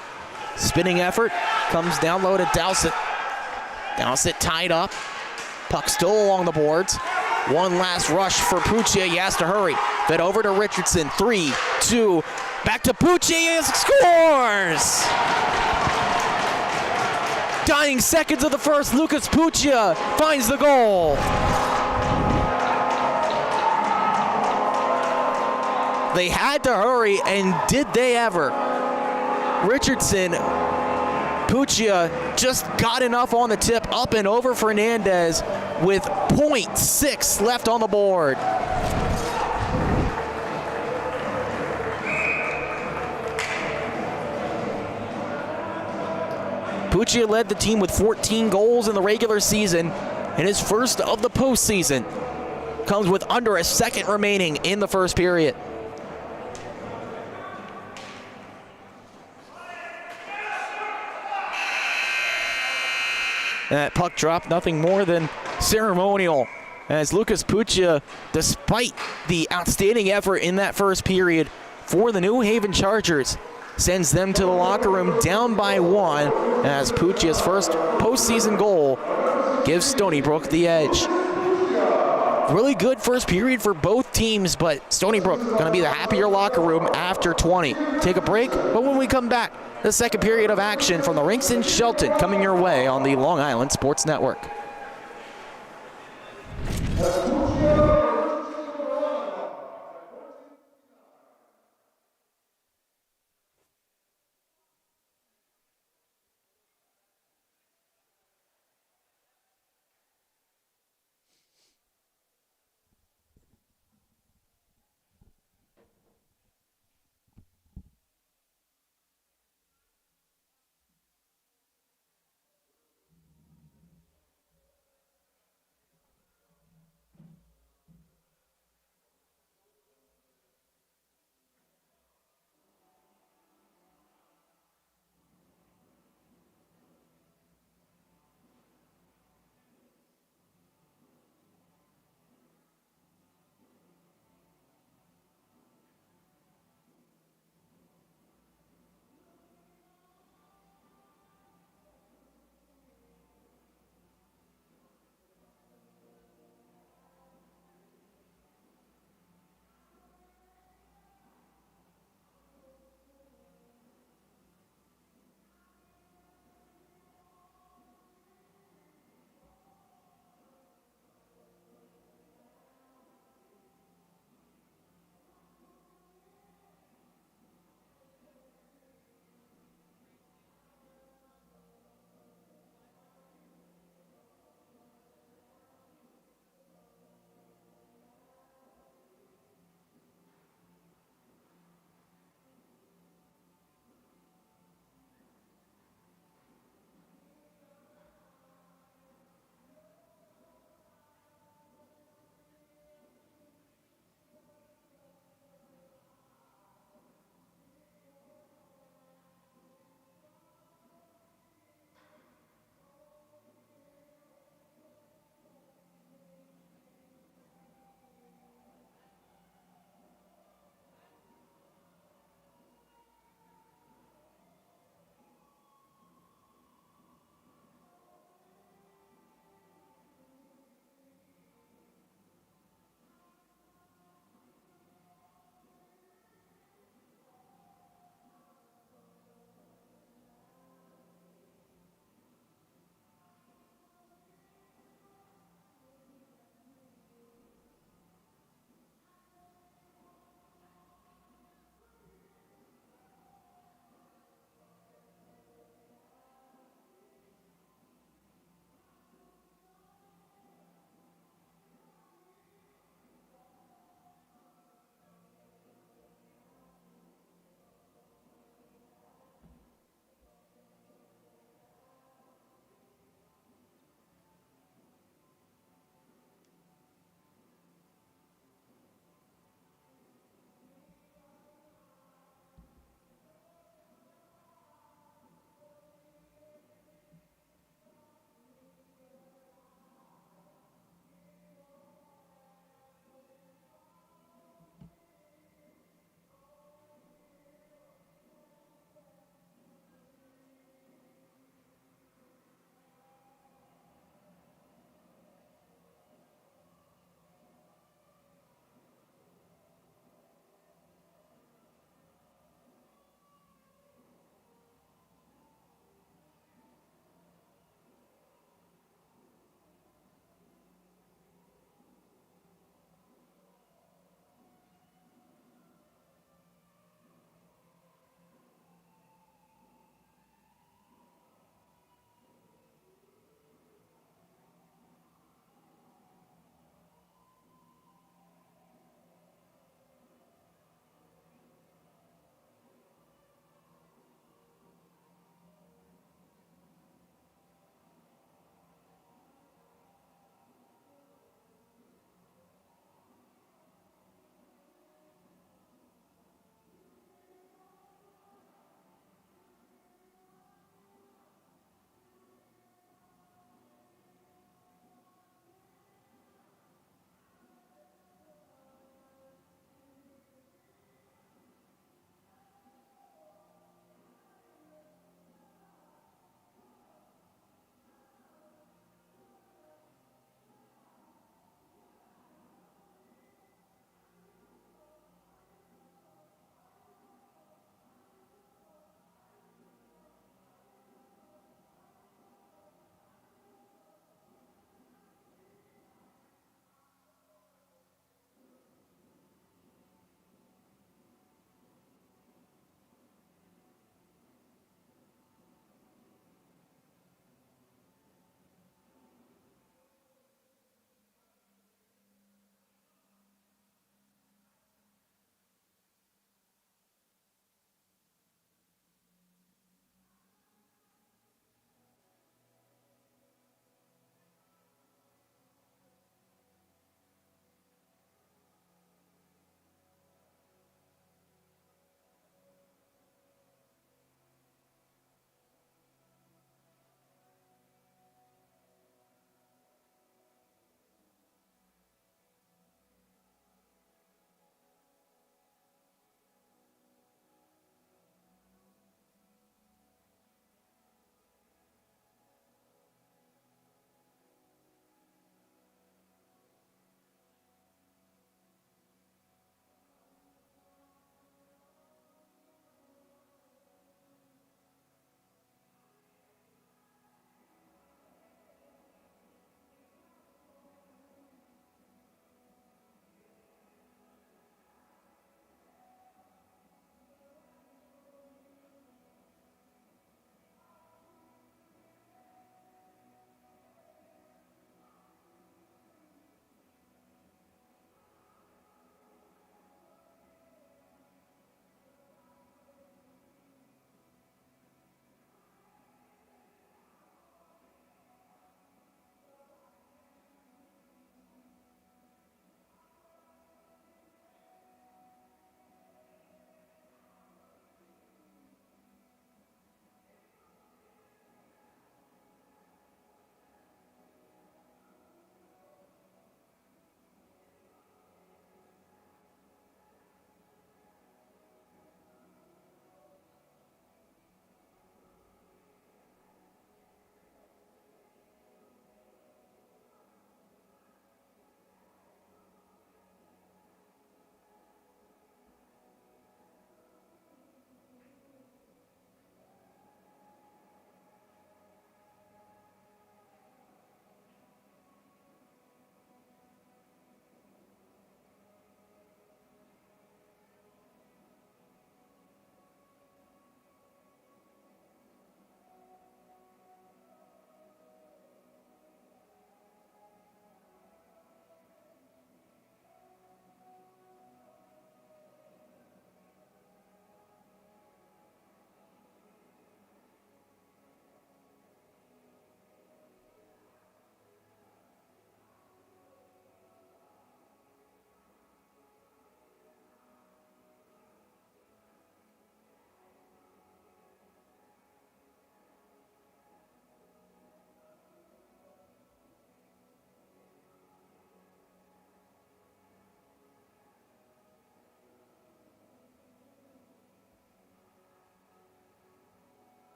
Spinning effort comes down low to Dowsett. Dowsett tied up. Puck still along the boards. One last rush for Puccia. He has to hurry. Fed over to Richardson. 3, 2, back to Puccia. He scores! Dying seconds of the first, Lucas Puccia finds the goal. They had to hurry, and did they ever? Richardson, Puccia just got enough on the tip, up and over Fernandez with .6 left on the board. Puccia led the team with 14 goals in the regular season and his first of the postseason. comes with under a second remaining in the first period. And that puck drop, nothing more than ceremonial, as Lucas Puccia, despite the outstanding effort in that first period for the New Haven Chargers, sends them to the locker room down by 1, as Puccia's first postseason goal gives Stony Brook the edge. Really good first period for both teams, but Stony Brook going to be the happier locker room after 20. Take a break, but when we come back, the second period of action from the rinks in Shelton coming your way on the Long Island Sports Network.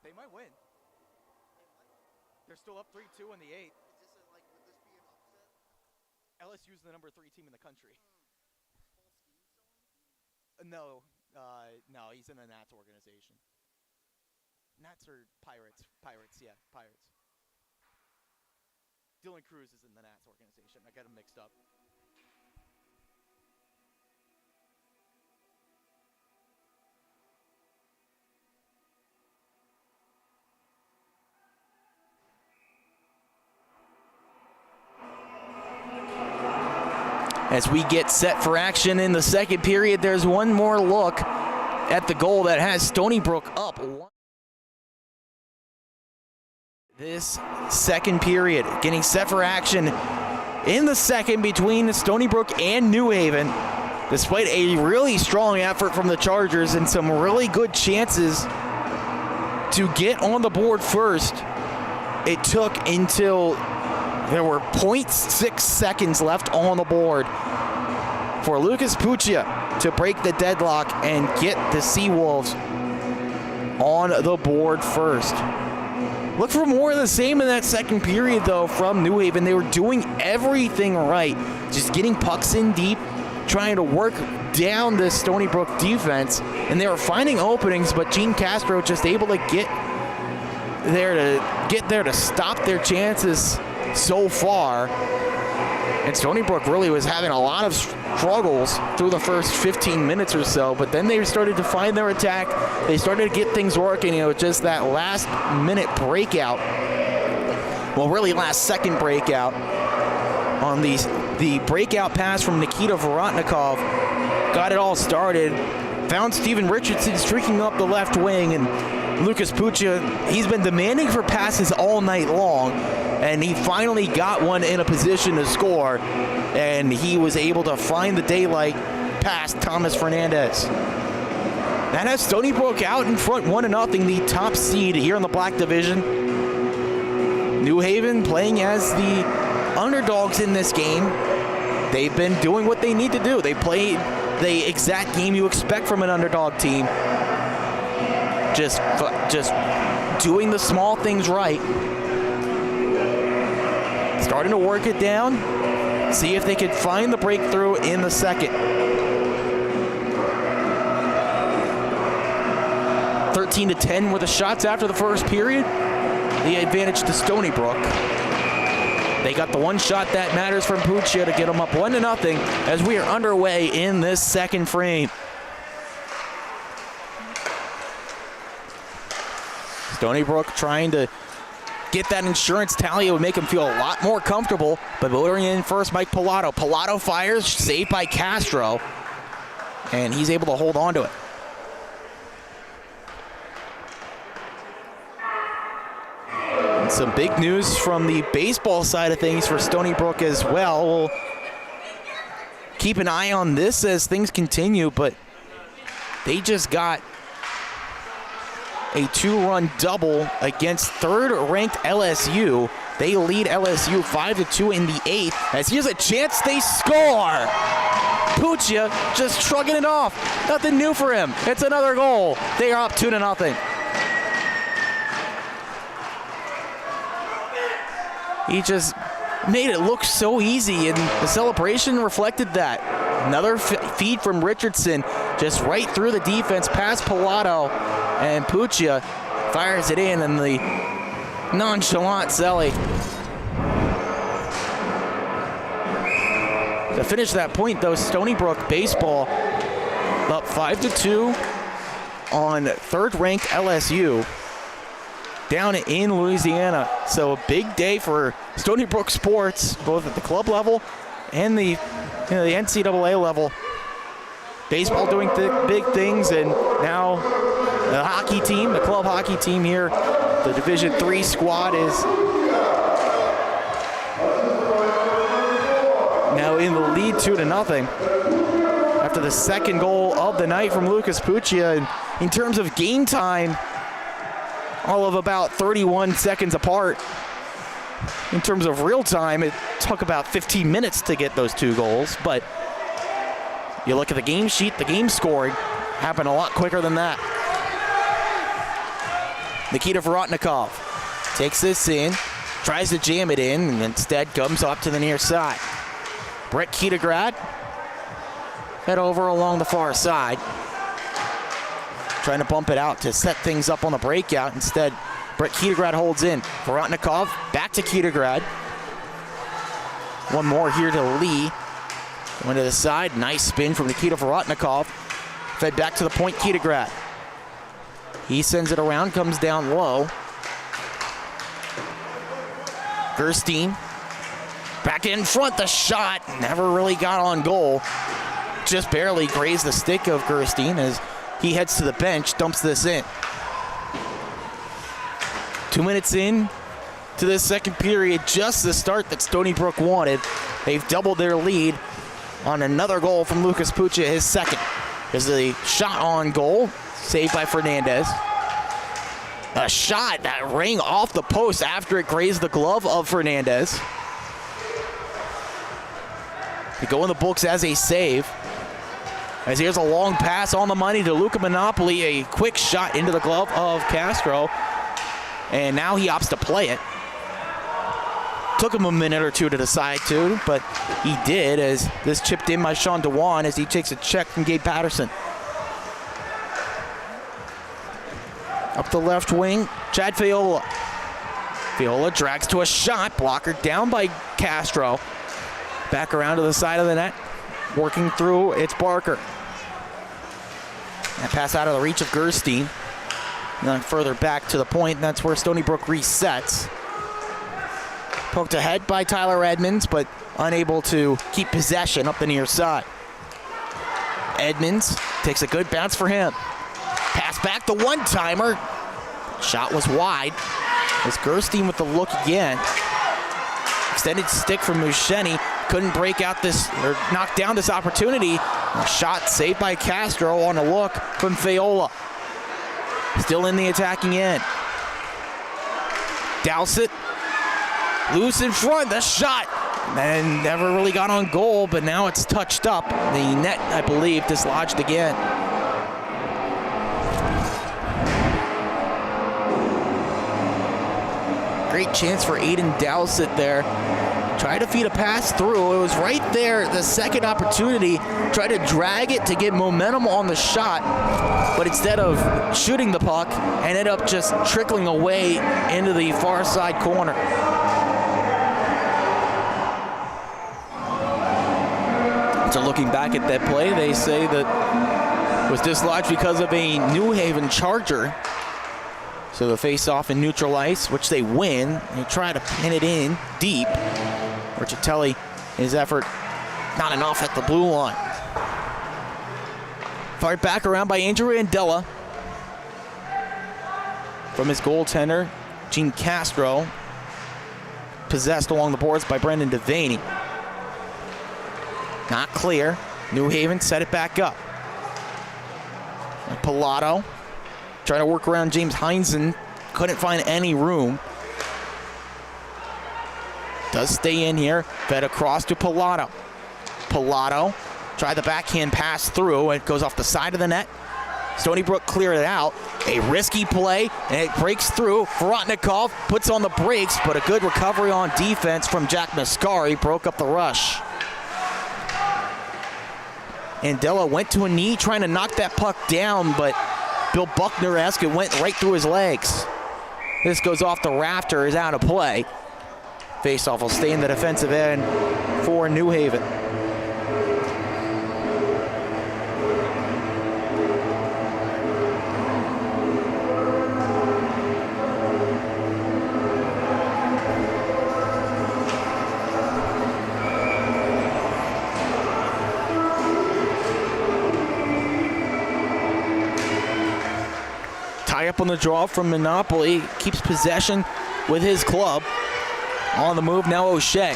They might win. They're still up 3-2 in the 8th. Would this be an upset? LSU's the number 3 team in the country. No, he's in the Nats organization. Nats or Pirates? Pirates, yeah, Pirates. Dylan Cruz is in the Nats organization. I got him mixed up. As we get set for action in the second period, there's one more look at the goal that has Stony Brook up. This second period, getting set for action in the second between Stony Brook and New Haven. Despite a really strong effort from the Chargers and some really good chances to get on the board first, it took until there were 0.6 seconds left on the board for Lucas Puccia to break the deadlock and get the Seawolves on the board first. Look for more of the same in that second period, though, from New Haven. They were doing everything right, just getting pucks in deep, trying to work down the Stony Brook defense, and they were finding openings, but Gene Castro just able to get there to stop their chances so far. And Stony Brook really was having a lot of struggles through the first 15 minutes or so, but then they started to find their attack. They started to get things working, just that last minute breakout, well, really last second breakout on the breakout pass from Nikita Vorotnikov got it all started. Found Steven Richardson streaking up the left wing, and Lucas Puccia, he's been demanding for passes all night long, and he finally got one in a position to score, and he was able to find the daylight past Thomas Fernandez. That has Stony Brook out in front 1-0, the top seed here in the Black Division. New Haven playing as the underdogs in this game. They've been doing what they need to do. They played the exact game you expect from an underdog team. Just doing the small things right. Starting to work it down. See if they could find the breakthrough in the second. 13-10 were the shots after the first period. The advantage to Stony Brook. They got the one shot that matters from Puccia to get them up 1-0 as we are underway in this second frame. Stony Brook trying to get that insurance tally. It would make him feel a lot more comfortable. But motoring in first, Mike Pilato. Pilato fires, saved by Castro. And he's able to hold on to it. And some big news from the baseball side of things for Stony Brook as well. We'll keep an eye on this as things continue, but they just got a 2-run double against third-ranked LSU. They lead LSU 5-2 in the 8th. As here's a chance, they score! Puccia just shrugging it off. Nothing new for him. It's another goal. They are up 2-0. He just made it look so easy, and the celebration reflected that. Another feed from Richardson, just right through the defense, past Pilato, and Puccia fires it in, and the nonchalant Zelli. To finish that point, though, Stony Brook baseball up 5-2 on third-ranked LSU down in Louisiana. So a big day for Stony Brook sports, both at the club level and the NCAA level. Baseball doing big things, and now the hockey team, the club hockey team here, the Division III squad is now in the lead 2-0 after the second goal of the night from Lucas Puccia. And in terms of game time, all of about 31 seconds apart. In terms of real time, it took about 15 minutes to get those two goals, but you look at the game sheet, the game scoring happened a lot quicker than that. Nikita Vorotnikov takes this in, tries to jam it in, and instead comes up to the near side. Brett Kitagrad head over along the far side, trying to bump it out to set things up on the breakout. Instead, Brett Kitagrad holds in. Vorotnikov back to Kitagrad. One more here to Lee. Going to the side, nice spin from Nikita Vorotnikov. Fed back to the point, Kitagrad. He sends it around, comes down low. Gerstein back in front, the shot never really got on goal. Just barely grazed the stick of Gerstein as he heads to the bench, dumps this in. 2 minutes in to this second period, just the start that Stony Brook wanted. They've doubled their lead on another goal from Lucas Pucha, his second. There's a shot on goal, saved by Fernandez. A shot that rang off the post after it grazed the glove of Fernandez. They go in the books as a save. As here's a long pass on the money to Luca Monopoly, a quick shot into the glove of Castro. And now he opts to play it. Took him a minute or two to decide to, but he did, as this chipped in by Sean DeWan as he takes a check from Gabe Patterson. Up the left wing, Chad Fiola. Fiola drags to a shot, blocker down by Castro. Back around to the side of the net, working through, it's Barker. That pass out of the reach of Gerstein. And then further back to the point, and that's where Stony Brook resets. Poked ahead by Tyler Edmonds, but unable to keep possession up the near side. Edmonds takes a good bounce for him. Pass back, the one-timer. Shot was wide. It's Gerstein with the look again. Extended stick from Muscheni. Couldn't break out this, or knock down this opportunity. A shot saved by Castro on a look from Fiola. Still in the attacking end. Dowsett. Loose in front, the shot. And never really got on goal, but now it's touched up. The net, I believe, dislodged again. Great chance for Aiden Dowsett there. Tried to feed a pass through. It was right there, the second opportunity. Tried to drag it to get momentum on the shot, but instead of shooting the puck, ended up just trickling away into the far side corner. So looking back at that play, they say that it was dislodged because of a New Haven Charger. So the face-off in neutral ice, which they win. They try to pin it in deep. Ricciatelli, his effort, not enough at the blue line. Fired back around by Andrew Randella. From his goaltender, Gene Castro. Possessed along the boards by Brendan Devaney. Not clear. New Haven set it back up. And Pilato trying to work around James Heinzen. Couldn't find any room. Does stay in here. Fed across to Pilato. Pilato tried the backhand pass through. It goes off the side of the net. Stony Brook cleared it out. A risky play, and it breaks through. Vorotnikov puts on the brakes, but a good recovery on defense from Jack Mascari. Broke up the rush. Andela went to a knee trying to knock that puck down, but Bill Buckner-esque, it went right through his legs. This goes off the rafter, is out of play. Faceoff will stay in the defensive end for New Haven. Tie up on the draw from Monopoly, keeps possession with his club. On the move now, O'Shea.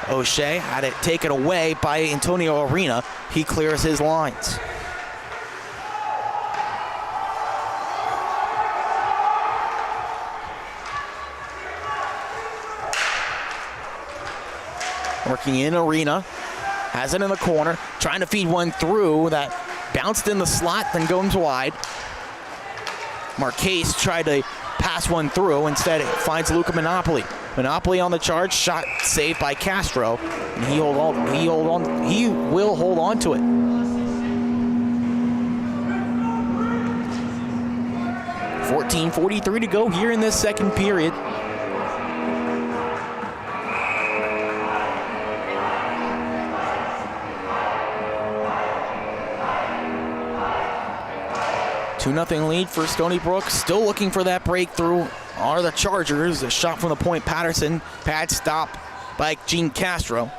O'Shea had it taken away by Antonio Arena. He clears his lines. Working in Arena. Has it in the corner. Trying to feed one through that bounced in the slot, then goes wide. Marquez tried to pass one through. Instead, it finds Luca Monopoly. Monopoly on the charge, shot saved by Castro. And he will hold on to it. .43 to go here in this second period. Two 2-0 lead for Stony Brook. Still looking for that breakthrough are the Chargers. A shot from the point, Patterson. Pad stop by Gene Castro.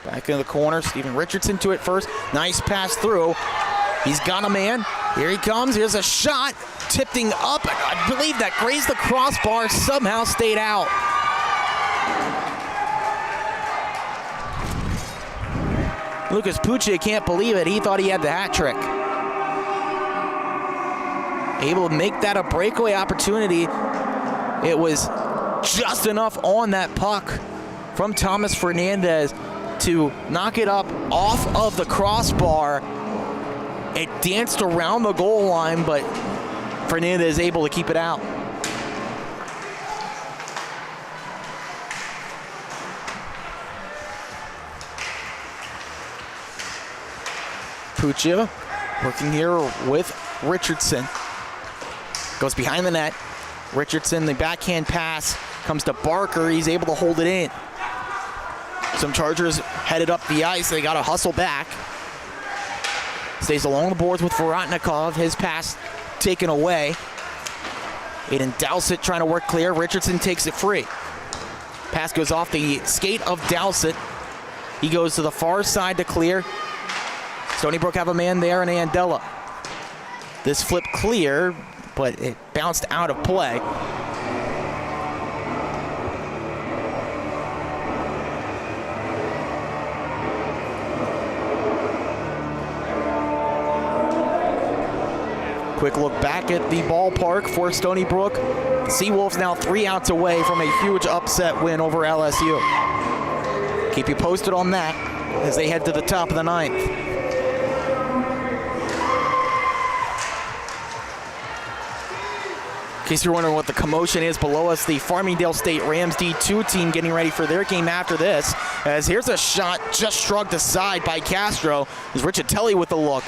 Back into the corner, Stephen Richardson to it first. Nice pass through. He's got a man. Here he comes. Here's a shot. Tipping up. I believe that grazed the crossbar. Somehow stayed out. Lucas Pucci can't believe it. He thought he had the hat trick. Able to make that a breakaway opportunity. It was just enough on that puck from Thomas Fernandez to knock it up off of the crossbar. It danced around the goal line, but Fernandez is able to keep it out. Puccia working here with Richardson. Goes behind the net. Richardson, the backhand pass comes to Barker. He's able to hold it in. Some Chargers headed up the ice. They got to hustle back. Stays along the boards with Vorotnikov. His pass taken away. Aiden Dowsett trying to work clear. Richardson takes it free. Pass goes off the skate of Dowsett. He goes to the far side to clear. Stony Brook have a man there in Andela. This flip clear, but it bounced out of play. Quick look back at the ballpark for Stony Brook. The Seawolves now 3 outs away from a huge upset win over LSU. Keep you posted on that as they head to the top of the 9th. In case you're wondering what the commotion is below us, the Farmingdale State Rams D2 team getting ready for their game after this. As here's a shot just shrugged aside by Castro. There's Riccitelli with the look,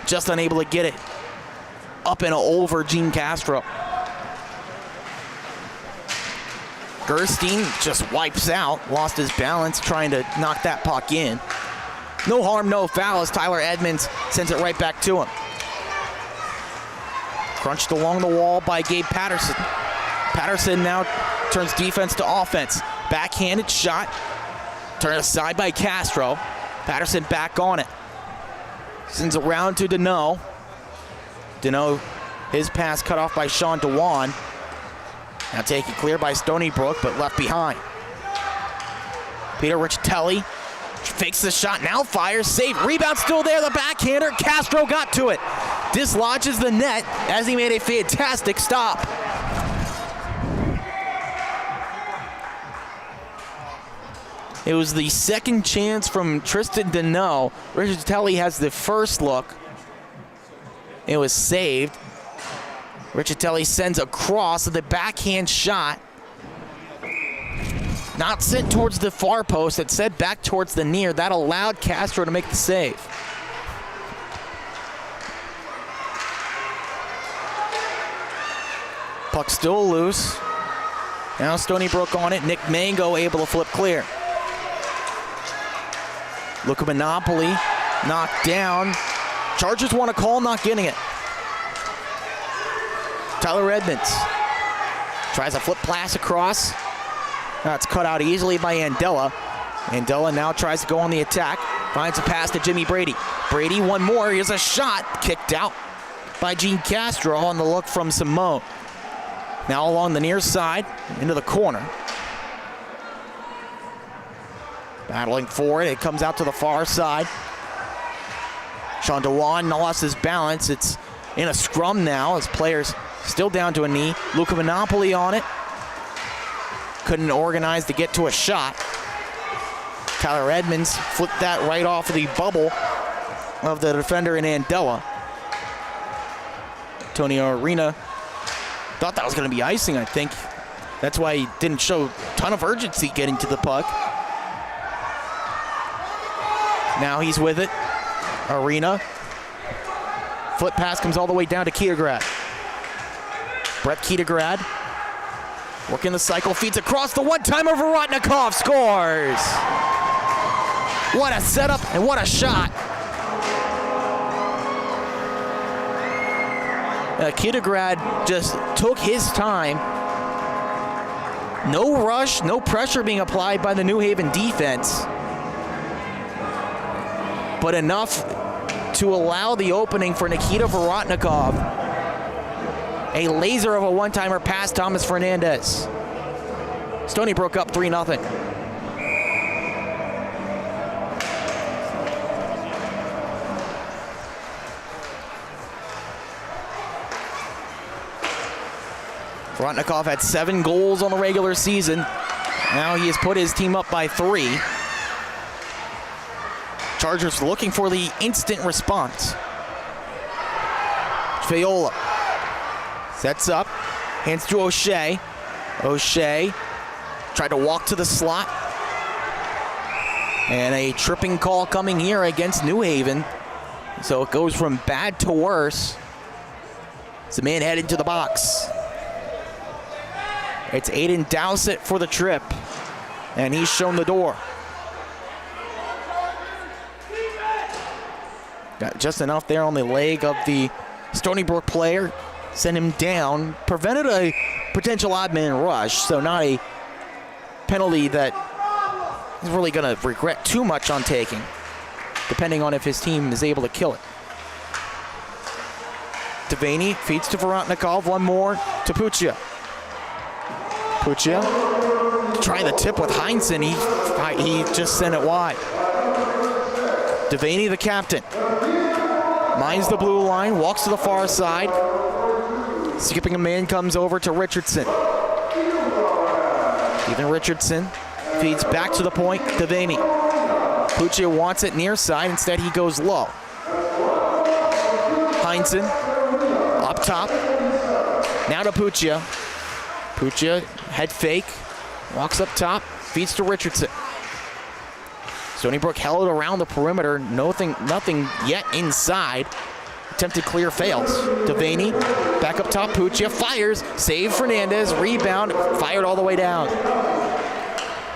just unable to get it up and over Gene Castro. Gerstein just wipes out, lost his balance trying to knock that puck in. No harm, no foul as Tyler Edmonds sends it right back to him. Crunched along the wall by Gabe Patterson. Patterson now turns defense to offense. Backhanded shot. Turned aside by Castro. Patterson back on it. Sends it around to Deneau. Deneau, his pass cut off by Sean Dewan. Now taken clear by Stony Brook, but left behind. Peter Riccitelli fakes the shot, now fires, save, rebound still there, the backhander, Castro got to it. Dislodges the net as he made a fantastic stop. It was the second chance from Tristan Deneau. Riccitelli has the first look. It was saved. Riccitelli sends across the backhand shot. Not sent towards the far post, it said back towards the near. That allowed Castro to make the save. Puck still loose. Now Stony Brook on it. Nick Mango able to flip clear. Luca Monopoly knocked down. Chargers want a call, not getting it. Tyler Edmonds tries a flip pass across. That's cut out easily by Andela. Andela now tries to go on the attack. Finds a pass to Jimmy Brady. Brady, one more. Here's a shot. Kicked out by Gene Castro on the look from Simone. Now along the near side, into the corner. Battling for it. It comes out to the far side. Sean Dewan lost his balance. It's in a scrum now as players still down to a knee. Luca Monopoly on it. Couldn't organize to get to a shot. Tyler Edmonds flipped that right off of the bubble of the defender in Andela. Antonio Arena thought that was going to be icing, I think. That's why he didn't show a ton of urgency getting to the puck. Now he's with it. Arena. Foot pass comes all the way down to Kietograd. Brett Kietograd working the cycle, feeds across the one-timer. Vorotnikov scores. What a setup and what a shot. Kietograd just took his time. No rush, no pressure being applied by the New Haven defense, but enough to allow the opening for Nikita Vorotnikov. A laser of a one-timer past Thomas Fernandez. Stony Brook up 3-0. Vorotnikov had 7 goals on the regular season. Now he has put his team up by 3. Chargers looking for the instant response. Fayola sets up, hands to O'Shea. O'Shea tried to walk to the slot. And a tripping call coming here against New Haven. So it goes from bad to worse. It's a man headed to the box. It's Aiden Dowsett for the trip, and he's shown the door. Got just enough there on the leg of the Stony Brook player. Sent him down. Prevented a potential odd man rush, so not a penalty that he's really going to regret too much on taking, depending on if his team is able to kill it. Devaney feeds to Vorotnikov. One more to Puccia. Puccia trying the tip with Heinzen. He just sent it wide. Devaney, the captain, minds the blue line, walks to the far side. Skipping a man comes over to Richardson. Even Richardson feeds back to the point. Devaney. Puccia wants it near side. Instead, he goes low. Heinzen up top. Now to Puccia. Puccia, head fake, walks up top, feeds to Richardson. Stony Brook held around the perimeter, nothing yet inside. Attempted clear fails. Devaney, back up top, Puccia fires, save Fernandez, rebound, fired all the way down.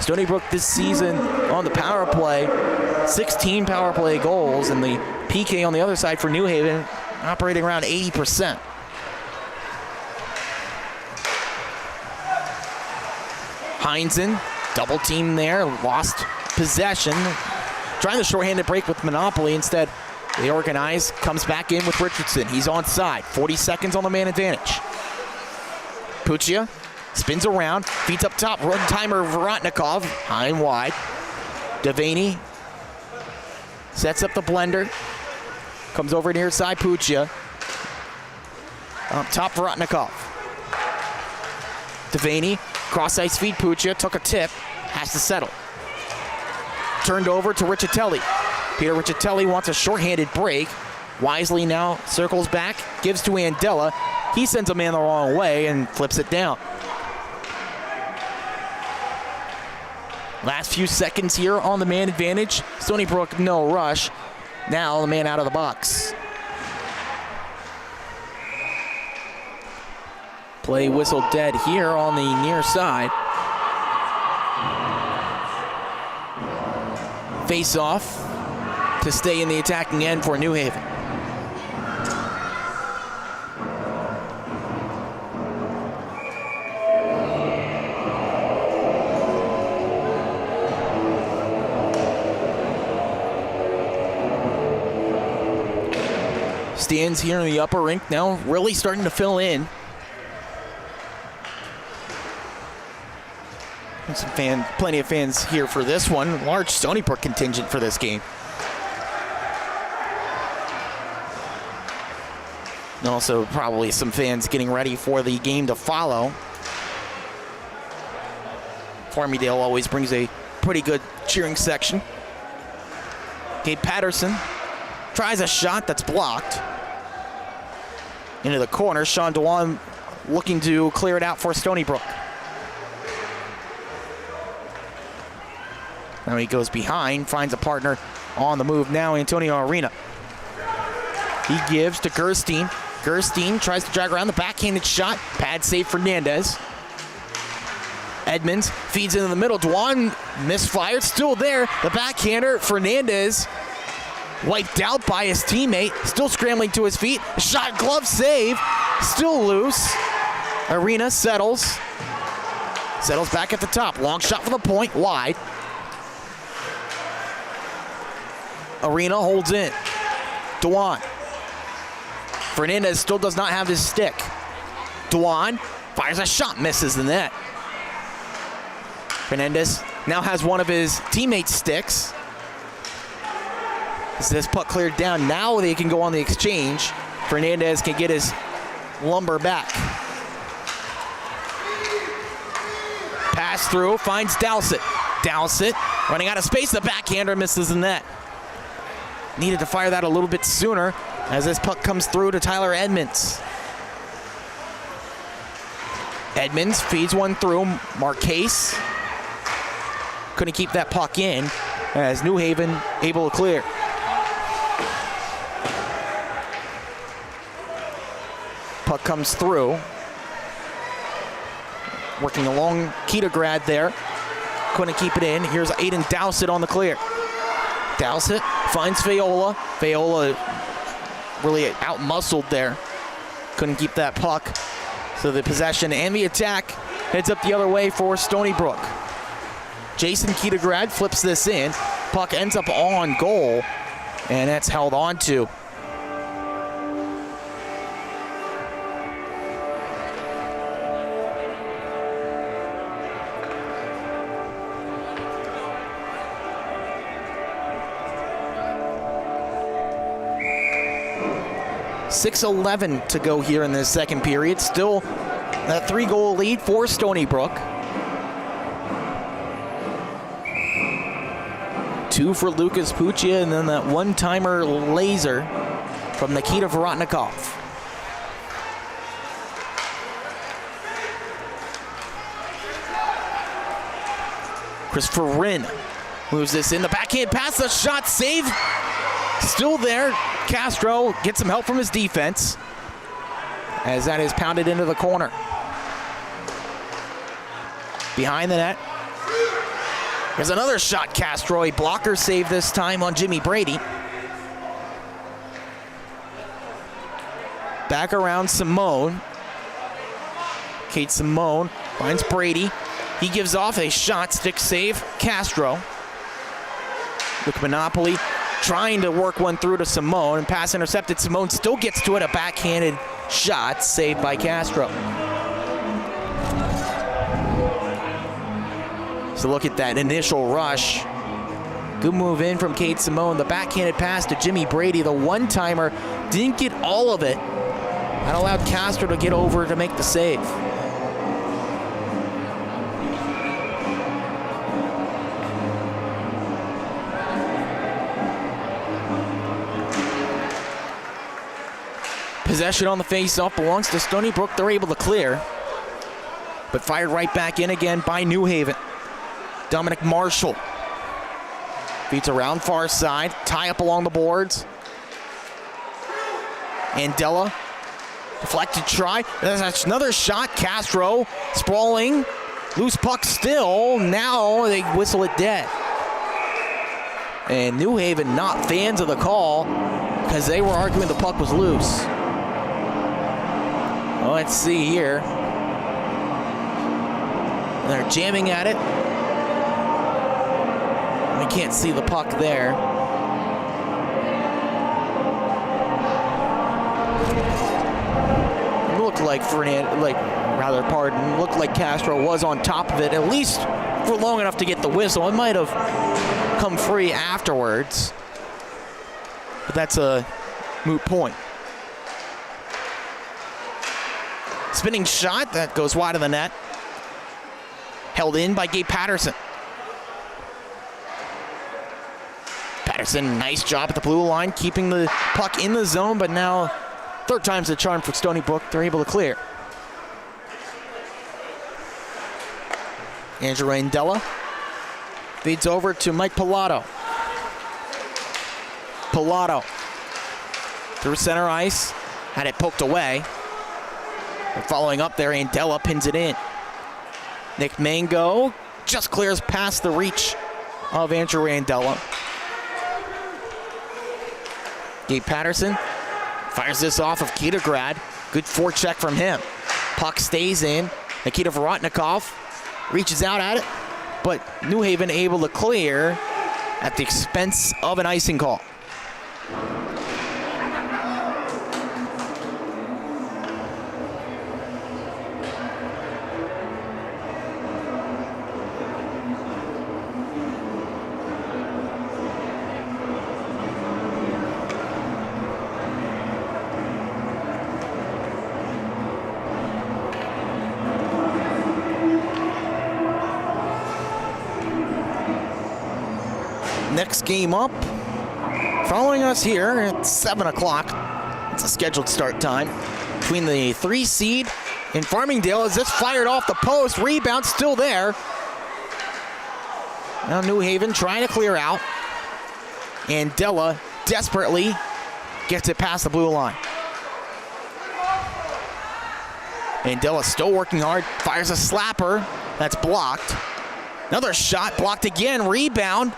Stony Brook this season on the power play, 16 power play goals, and the PK on the other side for New Haven operating around 80%. Heinzen, double team there, lost possession. Trying the shorthanded break with Monopoly. Instead, they organize, comes back in with Richardson. He's onside, 40 seconds on the man advantage. Puccia spins around, feeds up top, run timer Vorotnikov, high and wide. Devaney sets up the blender, comes over near side, Puccia. Up top, Vorotnikov. Devaney, cross ice feed, Puccia, took a tip, has to settle. Turned over to Riccitelli. Peter Riccitelli wants a shorthanded break. Wisely now circles back, gives to Andela. He sends a man the wrong way and flips it down. Last few seconds here on the man advantage. Stony Brook, no rush. Now the man out of the box. Play whistle dead here on the near side. Face off to stay in the attacking end for New Haven. Stands here in the upper rink now, really starting to fill in. Plenty of fans here for this one. Large Stony Brook contingent for this game. And also probably some fans getting ready for the game to follow. Farmingdale always brings a pretty good cheering section. Gabe Patterson tries a shot that's blocked. into the corner. Sean Dewan looking to clear it out for Stony Brook. Now he goes behind, finds a partner on the move now, Antonio Arena. He gives to Gerstein. Gerstein tries to drag around the backhanded shot. Pad save Fernandez. Edmonds feeds into the middle. Dewan misfired, still there. The backhander, Fernandez, wiped out by his teammate, still scrambling to his feet. Shot, glove save, still loose. Arena settles back at the top. Long shot for the point, wide. Arena holds in. Dewan. Fernandez still does not have his stick. Dewan fires a shot, misses the net. Fernandez now has one of his teammates' sticks. As this puck cleared down, now they can go on the exchange. Fernandez can get his lumber back. Pass through, finds Dowsett. Dowsett running out of space, the backhander misses the net. Needed to fire that a little bit sooner as this puck comes through to Tyler Edmonds. Edmonds feeds one through. Marquez couldn't keep that puck in as New Haven able to clear. Puck comes through. Working along Kitograd there. Couldn't keep it in. Here's Aiden Dowsett on the clear. Dowsett finds Fayola. Fayola really out-muscled there. Couldn't keep that puck. So the possession and the attack heads up the other way for Stony Brook. Jason Kitograd flips this in. Puck ends up on goal, and that's held on to. .6:11 to go here in the second period. Still a 3-goal lead for Stony Brook. 2 for Lucas Puccia, and then that one-timer laser from Nikita Vorotnikov. Christopher Wren moves this in. The backhand pass, the shot save. Still there. Castro gets some help from his defense as that is pounded into the corner. Behind the net. There's another shot, Castro. A blocker save this time on Jimmy Brady. Back around Simone. Kate Simone finds Brady. He gives off a shot, stick save, Castro. With Monopoly trying to work one through to Simone, and pass intercepted. Simone still gets to it, a backhanded shot saved by Castro. So look at that initial rush. Good move in from Kate Simone. The backhanded pass to Jimmy Brady. The one-timer didn't get all of it. That allowed Castro to get over to make the save. Possession on the face-off belongs to Stony Brook. They're able to clear, but fired right back in again by New Haven. Dominic Marshall feeds around far side, tie up along the boards. Andela, deflected try. There's another shot. Castro sprawling, loose puck still. Now they whistle it dead. And New Haven not fans of the call because they were arguing the puck was loose. Well, let's see here. They're jamming at it. We can't see the puck there. It looked like looked like Castro was on top of it, at least for long enough to get the whistle. It might have come free afterwards, but that's a moot point. Spinning shot that goes wide of the net. Held in by Gabe Patterson. Patterson, nice job at the blue line, keeping the puck in the zone, but now Third time's the charm for Stony Brook. They're able to clear. Andrew Andella feeds over to Mike Pilato. Pilato through center ice, had it poked away. And following up there, Andella pins it in. Nick Mango just clears past the reach of Andrew Andella. Gabe Patterson fires this off of Kitograd. Good forecheck from him. Puck stays in. Nikita Vorotnikov reaches out at it, but New Haven able to clear at the expense of an icing call. Next game up, following us here at 7 o'clock. It's a scheduled start time between the 3 seed in Farmingdale as this fired off the post. Rebound still there. Now New Haven trying to clear out. Andella desperately gets it past the blue line. Andella still working hard, fires a slapper. That's blocked. Another shot blocked again, rebound.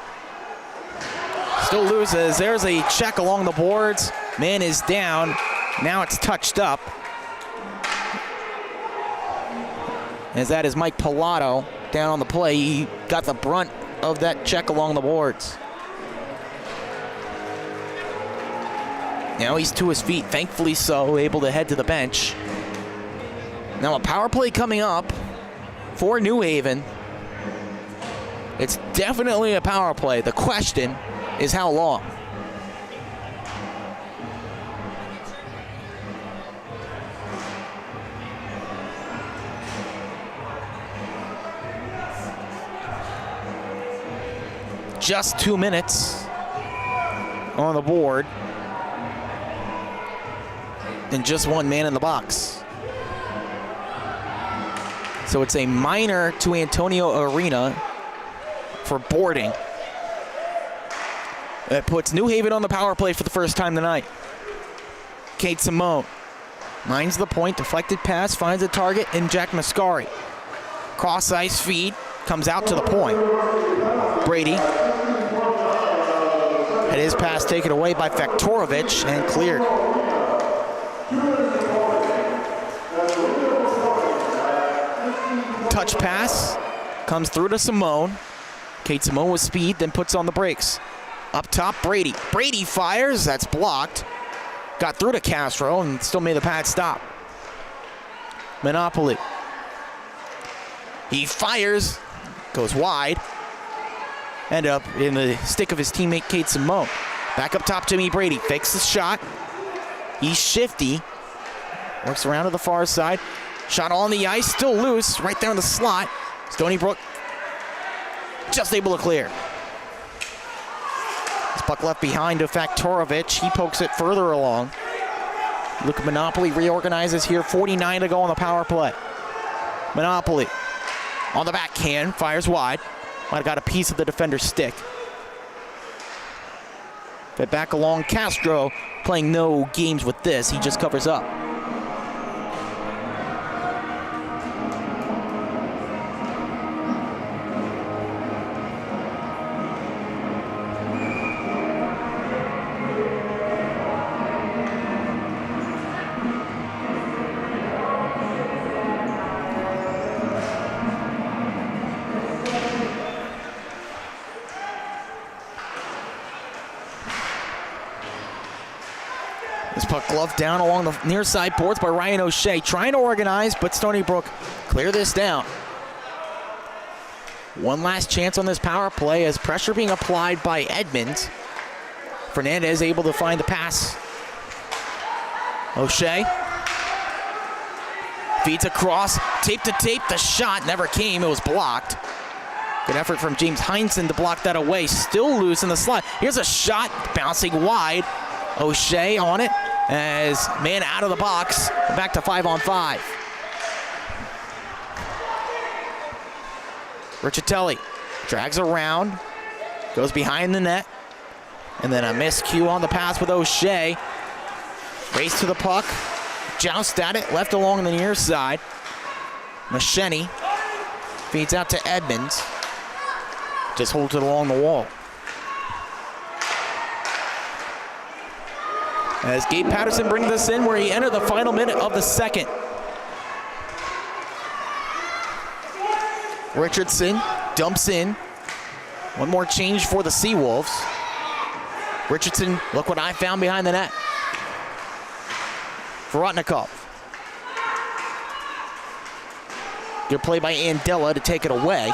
Still loses. There's a check along the boards. Man is down. Now it's touched up. As that is Mike Pilato down on the play. He got the brunt of that check along the boards. Now he's to his feet, thankfully so, able to head to the bench. Now a power play coming up for New Haven. It's definitely a power play. The question is how long? Just 2 minutes on the board. And just one man in the box. So it's a minor to Antonio Arena for boarding. That puts New Haven on the power play for the first time tonight. Kate Simone minds the point, deflected pass, finds a target in Jack Mascari. Cross ice feed, comes out to the point. Brady had his pass taken away by Faktorovich and cleared. Touch pass comes through to Simone. Kate Simone with speed, then puts on the brakes. Up top, Brady. Brady fires, that's blocked. Got through to Castro and still made the pad stop. Monopoly. He fires, goes wide. End up in the stick of his teammate, Kate Simone. Back up top, Jimmy Brady. Fakes the shot. He's shifty. Works around to the far side. Shot on the ice, still loose, right there in the slot. Stony Brook just able to clear. This puck left behind to Faktorovich. He pokes it further along. Luka Monopoly reorganizes here. 49 to go on the power play. Monopoly on the backhand, fires wide. Might have got a piece of the defender's stick. Fed back along. Castro playing no games with this. He just covers up. This puck gloved down along the near side boards by Ryan O'Shea. Trying to organize, but Stony Brook clear this down. One last chance on this power play as pressure being applied by Edmonds. Fernandez able to find the pass. O'Shea feeds across, tape to tape. The shot never came, it was blocked. Good effort from James Heinsohn to block that away. Still loose in the slot. Here's a shot bouncing wide. O'Shea on it, as man out of the box, back to 5-on-5. Riccitelli drags around, goes behind the net, and then a miscue on the pass with O'Shea. Race to the puck, joust at it, left along the near side. Macheni feeds out to Edmonds, just holds it along the wall. As Gabe Patterson brings us in where he entered the final minute of the second. Richardson dumps in. One more change for the Seawolves. Richardson, look what I found behind the net. Vorotnikov. Good play by Andela to take it away.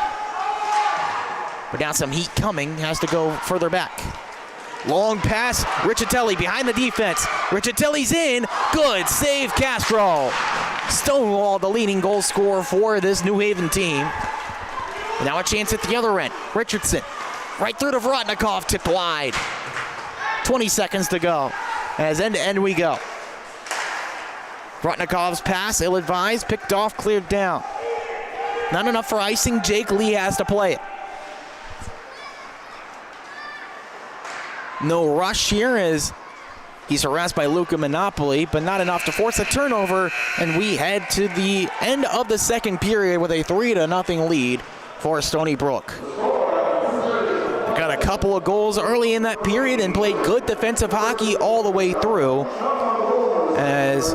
But now some heat coming, has to go further back. Long pass, Riccitelli behind the defense. Riccitelli's in, good save Castro. Stonewall, the leading goal scorer for this New Haven team. Now a chance at the other end. Richardson, right through to Vorotnikov, tipped wide. 20 seconds to go, as end to end we go. Vorotnikov's pass, ill-advised, picked off, cleared down. Not enough for icing, Jake Lee has to play it. No rush here as he's harassed by Luca Monopoly, but not enough to force a turnover, and we head to the end of the second period with a 3-0 lead for Stony Brook. Got a couple of goals early in that period and played good defensive hockey all the way through as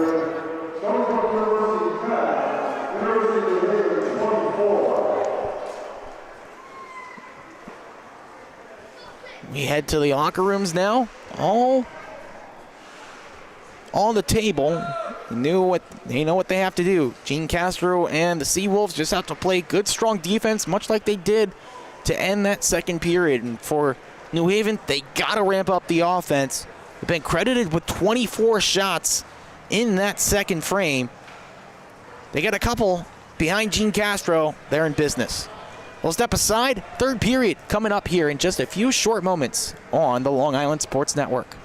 we head to the locker rooms now. All on the table. They know what they have to do. Gene Castro and the Seawolves just have to play good, strong defense, much like they did to end that second period. And for New Haven, they got to ramp up the offense. They've been credited with 24 shots in that second frame. They got a couple behind Gene Castro. They're in business. We'll step aside. Third period coming up here in just a few short moments on the Long Island Sports Network.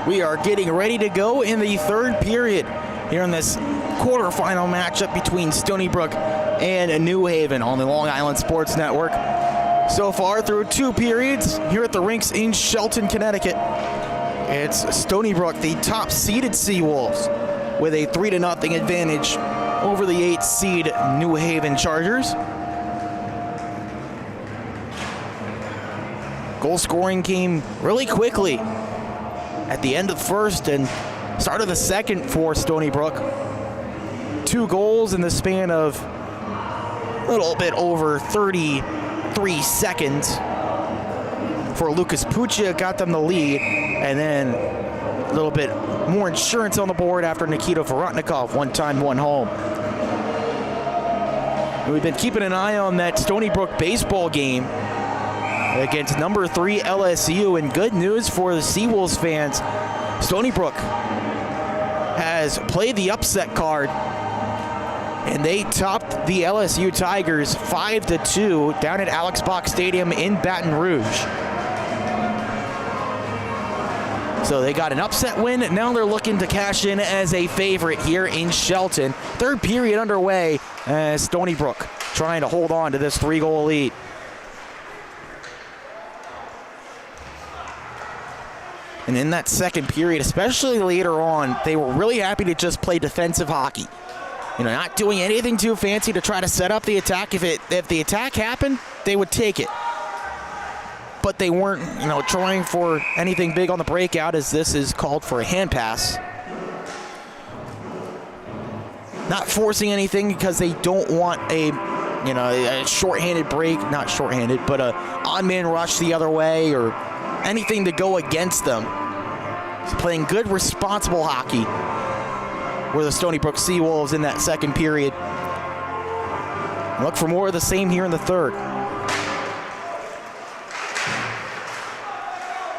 We are getting ready to go in the third period here in this quarterfinal matchup between Stony Brook and New Haven on the Long Island Sports Network. So far through 2 periods here at the rinks in Shelton, Connecticut, it's Stony Brook, the top seeded Seawolves, with a 3-0 advantage over the 8th seed New Haven Chargers. Goal scoring came really quickly at the end of the first and start of the second for Stony Brook. 2 goals in the span of a little bit over 33 seconds for Lucas Puccia, got them the lead, and then a little bit more insurance on the board after Nikita Vorotnikov, 1 time, 1 home. And we've been keeping an eye on that Stony Brook baseball game against number 3 LSU, and good news for the Seawolves fans. Stony Brook has played the upset card, and they topped the LSU Tigers 5-2 down at Alex Box Stadium in Baton Rouge. So they got an upset win. Now they're looking to cash in as a favorite here in Shelton. Third period underway as Stony Brook trying to hold on to this 3-goal lead. And in that second period, especially later on, they were really happy to just play defensive hockey. You know, not doing anything too fancy to try to set up the attack. If the attack happened, they would take it. But they weren't, trying for anything big on the breakout, as this is called for a hand pass. Not forcing anything because they don't want a shorthanded break, not shorthanded, but a on-man rush the other way or anything to go against them. So playing good, responsible hockey were the Stony Brook Seawolves in that second period. Look for more of the same here in the third.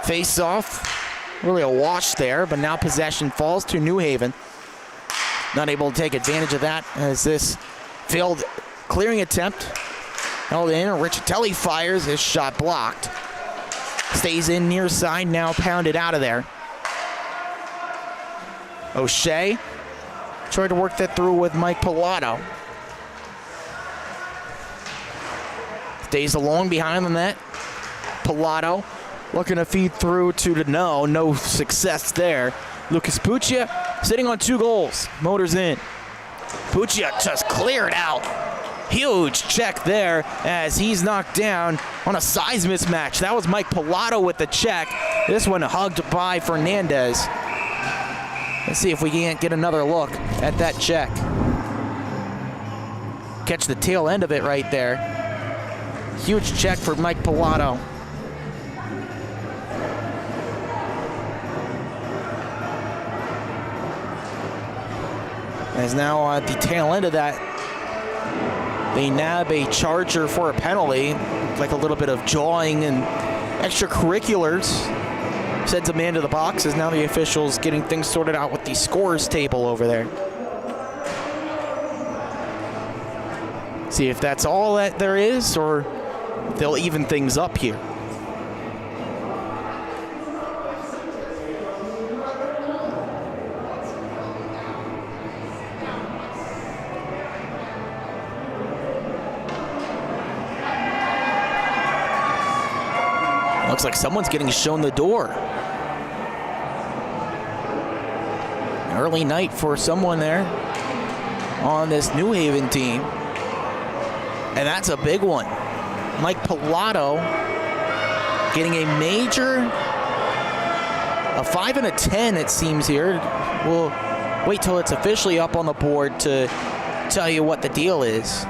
Face-off, really a wash there, but now possession falls to New Haven. Not able to take advantage of that as this failed clearing attempt. Held in, Riccitelli fires, his shot blocked. Stays in near side, now pounded out of there. O'Shea tried to work that through with Mike Pilato. Stays along behind the net. Pilato looking to feed through to Deneau. No success there. Lucas Puccia sitting on 2 goals. Motors in. Puccia just cleared out. Huge check there as he's knocked down on a size mismatch. That was Mike Pilato with the check. This one hugged by Fernandez. Let's see if we can't get another look at that check. Catch the tail end of it right there. Huge check for Mike Pilato. As now at the tail end of that, they nab a Charger for a penalty. Like a little bit of jawing and extracurriculars. Sends a man to the box as now the officials getting things sorted out with the scores table over there. See if that's all that there is, or they'll even things up here. Looks like someone's getting shown the door. Early night for someone there on this New Haven team. And that's a big one. Mike Pilato getting a major, a 5 and a 10 it seems here. We'll wait till it's officially up on the board to tell you what the deal is.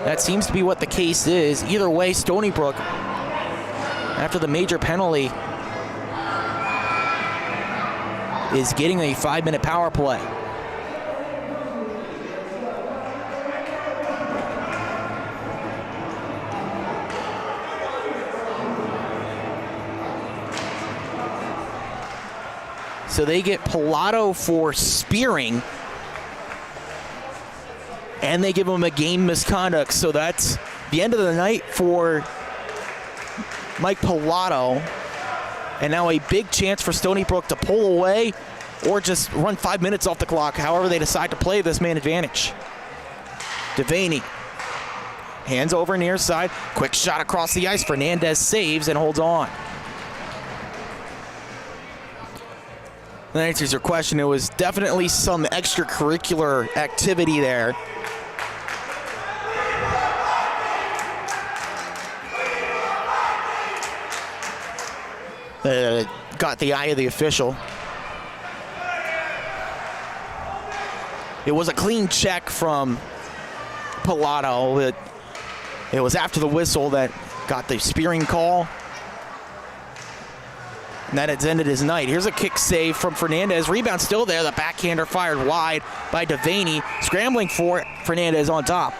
That seems to be what the case is. Either way, Stony Brook, after the major penalty, is getting a 5-minute power play. So they get Pilato for spearing, and they give him a game misconduct. So that's the end of the night for Mike Pilato. And now a big chance for Stony Brook to pull away or just run 5 minutes off the clock, however they decide to play this man advantage. Devaney, hands over near side, quick shot across the ice. Fernandez saves and holds on. That answers your question. It was definitely some extracurricular activity there. Got the eye of the official. It was a clean check from Pilato. It was after the whistle that got the spearing call. And that has ended his night. Here's a kick save from Fernandez. Rebound still there. The backhander fired wide by Devaney. Scrambling for it. Fernandez on top.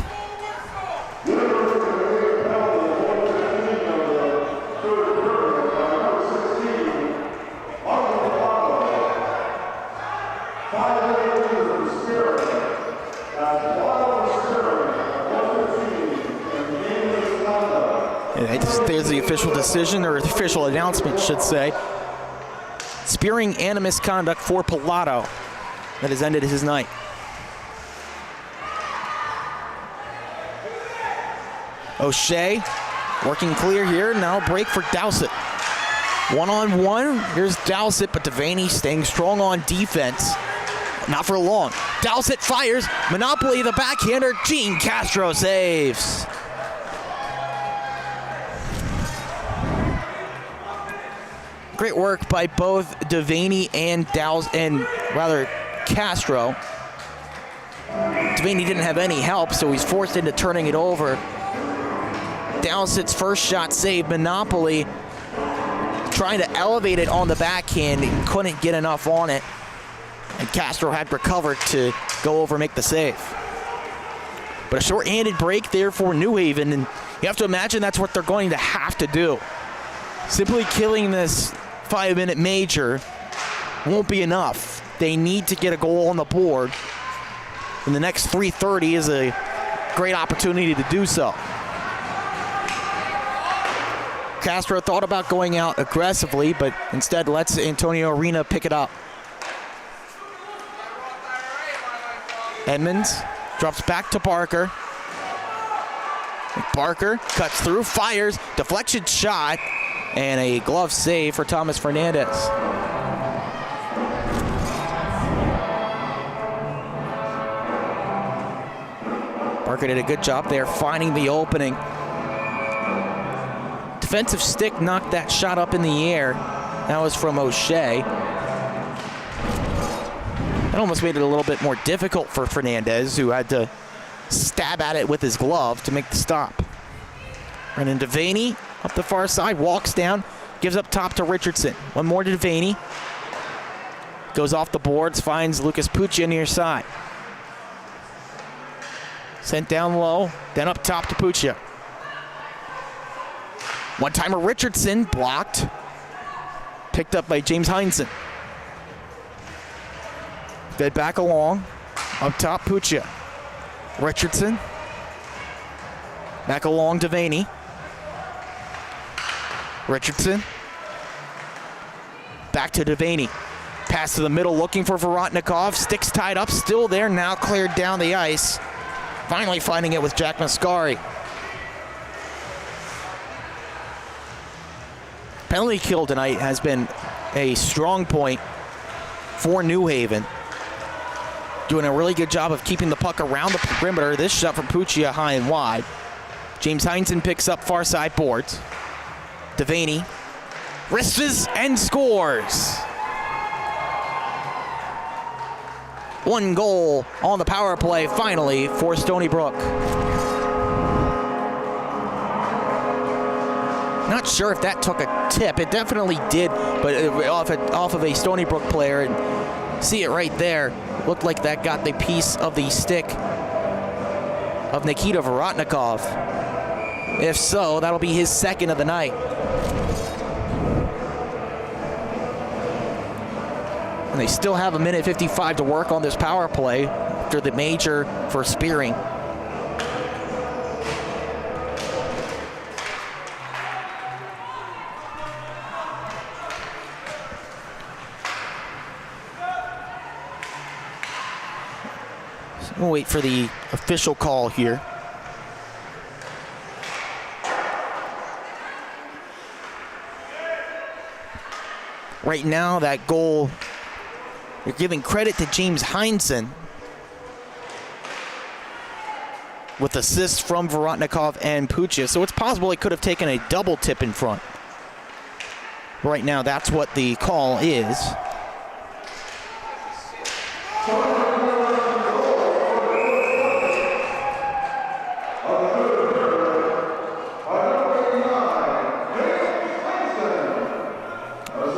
There's the official decision, or the official announcement, should say. Spearing and misconduct for Pilato. That has ended his night. O'Shea working clear here. Now break for Dowsett. One-on-one. Here's Dowsett, but Devaney staying strong on defense. Not for long. Dowsett fires. Monopoly, the backhander. Gene Castro saves. Great work by both Devaney and Castro. Devaney didn't have any help, so he's forced into turning it over. Dowsett's first shot saved. Monopoly trying to elevate it on the backhand. He couldn't get enough on it. And Castro had recovered to go over and make the save. But a short-handed break there for New Haven, and you have to imagine that's what they're going to have to do. Simply killing this 5-minute major won't be enough. They need to get a goal on the board. And the next 3:30 is a great opportunity to do so. Castro thought about going out aggressively, but instead lets Antonio Arena pick it up. Edmonds drops back to Barker. Barker cuts through, fires, deflection shot, and a glove save for Thomas Fernandez. Barker did a good job there finding the opening. Defensive stick knocked that shot up in the air. That was from O'Shea. That almost made it a little bit more difficult for Fernandez, who had to stab at it with his glove to make the stop. Brendan Devaney up the far side, walks down, gives up top to Richardson. One more to Devaney. Goes off the boards, finds Lucas Puccia near side. Sent down low, then up top to Puccia. One-timer Richardson, blocked. Picked up by James Heinzen. Fed back along, up top Puccia. Richardson. Back along Devaney. Richardson. Back to Devaney. Pass to the middle, looking for Vorotnikov. Sticks tied up, still there, now cleared down the ice. Finally finding it with Jack Mascari. Penalty kill tonight has been a strong point for New Haven. Doing a really good job of keeping the puck around the perimeter. This shot from Puccia high and wide. James Heinzen picks up far side boards. Devaney wrists and scores. One goal on the power play finally for Stony Brook. Not sure if that took a tip. It definitely did, but off of a Stony Brook player. And see it right there. Looked like that got the piece of the stick of Nikita Vorotnikov. If so, that'll be his second of the night. And they still have 1:55 to work on this power play after the major for Spearing. We'll wait for the official call here. Right now, that goal, you're giving credit to James Heinsohn with assists from Vorotnikov and Pucha. So it's possible he could have taken a double tip in front. Right now, that's what the call is.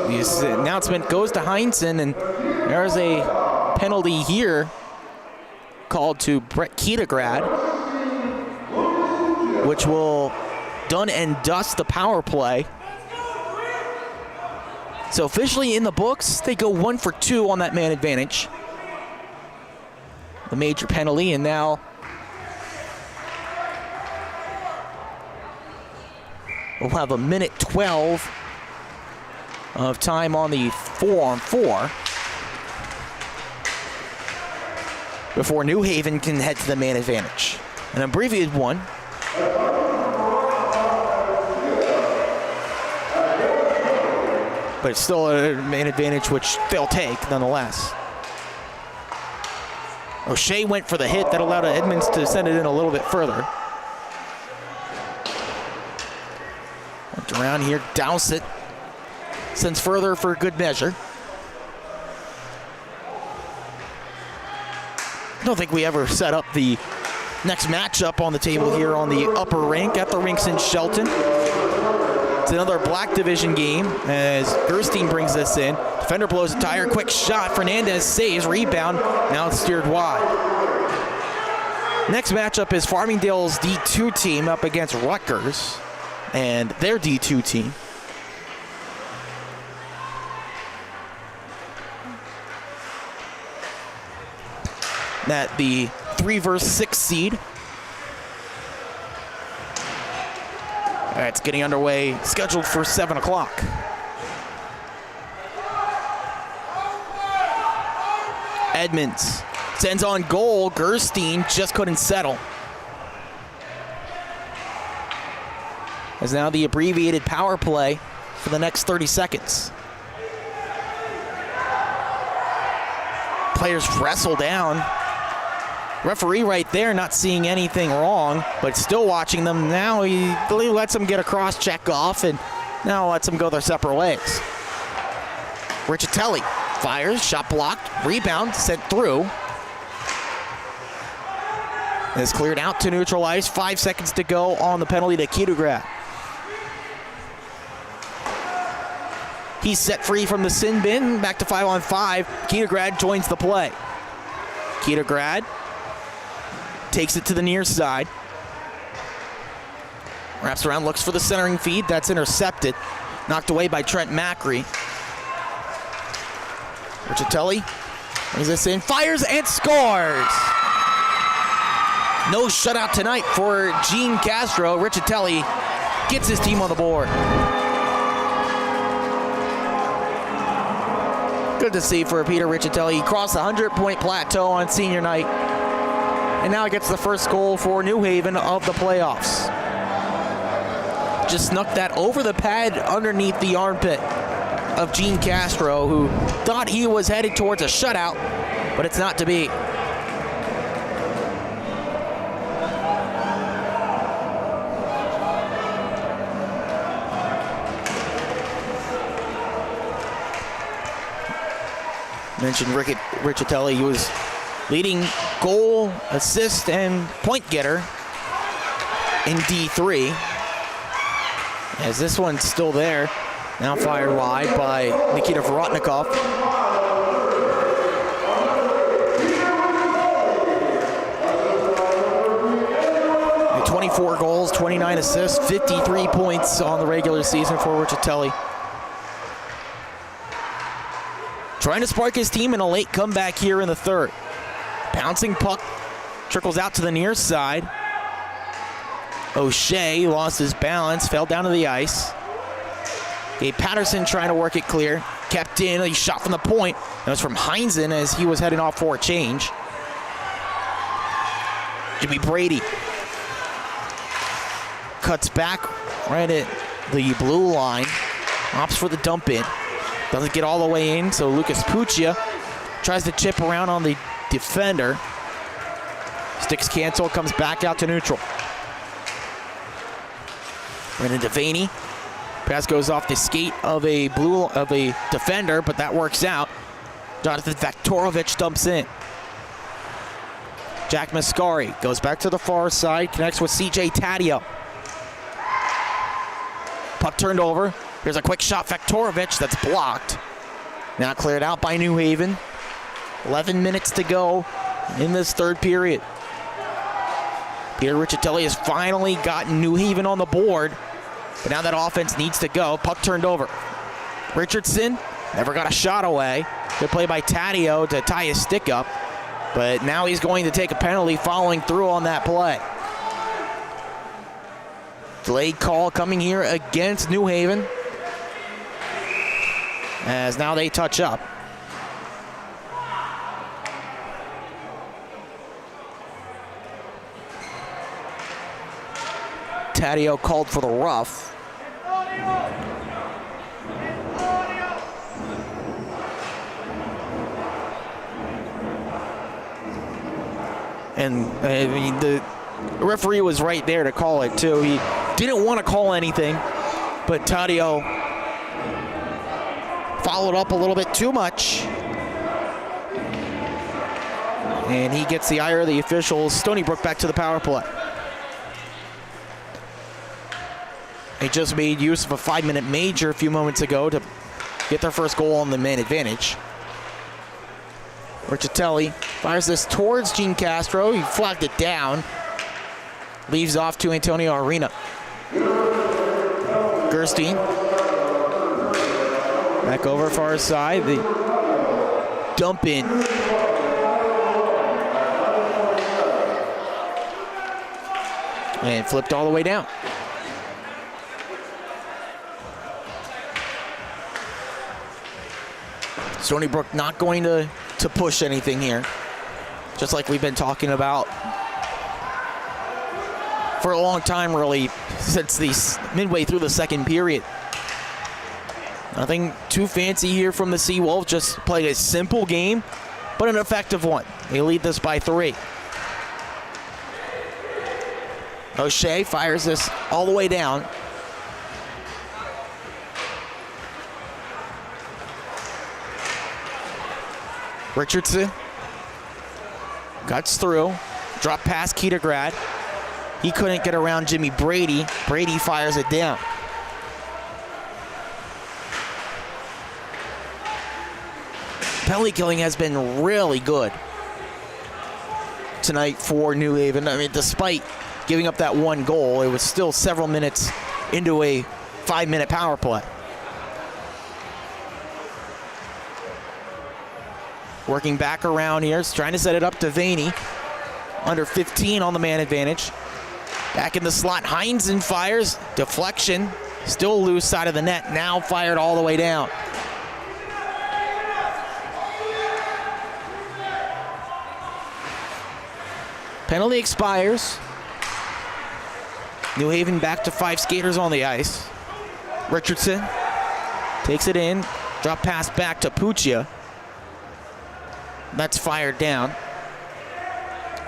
This announcement goes to Heinsohn, and there's a penalty here called to Brett Ketegrad, which will done and dust the power play. So officially in the books, they go 1 for 2 on that man advantage. The major penalty, and now we'll have a minute 12 of time on the 4-on-4 before New Haven can head to the man advantage. An abbreviated one. But it's still a man advantage which they'll take nonetheless. O'Shea went for the hit that allowed Edmonds to send it in a little bit further. Went around here, doused it. Sends further for good measure. I don't think we ever set up the next matchup on the table here on the upper rink at the rinks in Shelton. It's another Black Division game as Gerstein brings this in. Defender blows a tire, quick shot. Fernandez saves, rebound. Now it's steered wide. Next matchup is Farmingdale's D2 team up against Rutgers and their D2 team. That the 3 versus 6 seed. It's getting underway, scheduled for 7 o'clock. Edmonds sends on goal. Gerstein just couldn't settle. As now the abbreviated power play for the next 30 seconds. Players wrestle down. Referee right there not seeing anything wrong, but still watching them. Now he lets them get a cross check off and now lets them go their separate ways. Riccitelli fires, shot blocked, rebound, sent through. It's cleared out to neutralize. 5 seconds to go on the penalty to Ketegrad. He's set free from the sin bin, back to 5-on-5. Ketegrad joins the play. Ketegrad takes it to the near side. Wraps around, looks for the centering feed. That's intercepted. Knocked away by Trent Macri. Riccitelli brings this in, fires and scores! No shutout tonight for Gene Castro. Riccitelli gets his team on the board. Good to see for Peter Riccitelli. He crossed the 100-point plateau on senior night. And now he gets the first goal for New Haven of the playoffs. Just snuck that over the pad underneath the armpit of Gene Castro, who thought he was headed towards a shutout, but it's not to be. Mentioned Riccitelli, he was leading goal, assist, and point getter in D3. As this one's still there. Now fired wide by Nikita Vorotnikov. 24 goals, 29 assists, 53 points on the regular season for Riccitelli. Trying to spark his team in a late comeback here in the third. Bouncing puck trickles out to the near side. O'Shea lost his balance, fell down to the ice. Gabe Patterson trying to work it clear. Kept in, he shot from the point. That was from Heinsohn as he was heading off for a change. Jimmy Brady cuts back right at the blue line. Opts for the dump in. Doesn't get all the way in, so Lucas Puccia tries to chip around on the defender. Sticks cancel, comes back out to neutral. Brendan Devaney. Pass goes off the skate of a defender, but that works out. Jonathan Faktorovich dumps in. Jack Mascari goes back to the far side, connects with CJ Taddeo. Puck turned over. Here's a quick shot, Faktorovich, that's blocked. Now cleared out by New Haven. 11 minutes to go in this third period. Peter Riccitelli has finally gotten New Haven on the board, but now that offense needs to go. Puck turned over. Richardson never got a shot away. Good play by Taddeo to tie his stick up, but now he's going to take a penalty following through on that play. Delayed call coming here against New Haven, as now they touch up. Taddeo called for the rough. And I mean, the referee was right there to call it too. He didn't want to call anything, but Taddeo followed up a little bit too much. And he gets the ire of the officials. Stony Brook back to the power play. They just made use of a 5-minute major a few moments ago to get their first goal on the man advantage. Riccitelli fires this towards Gene Castro. He flagged it down. Leaves off to Antonio Arena. Gerstein. Back over far side. The dump in. And flipped all the way down. Stony Brook not going to push anything here, just like we've been talking about for a long time, really, since the midway through the second period. Nothing too fancy here from the Seawolves, just played a simple game, but an effective one. They lead this by 3. O'Shea fires this all the way down. Richardson cuts through, drop past Kitagrad. He couldn't get around Jimmy Brady. Brady fires it down. Penalty killing has been really good tonight for New Haven. I mean, despite giving up that one goal, it was still several minutes into a 5-minute power play. Working back around here, trying to set it up to Vaney. Under 15 on the man advantage. Back in the slot, Heinzen fires. Deflection, still loose side of the net. Now fired all the way down. Penalty expires. New Haven back to 5 skaters on the ice. Richardson takes it in. Drop pass back to Puccia. That's fired down.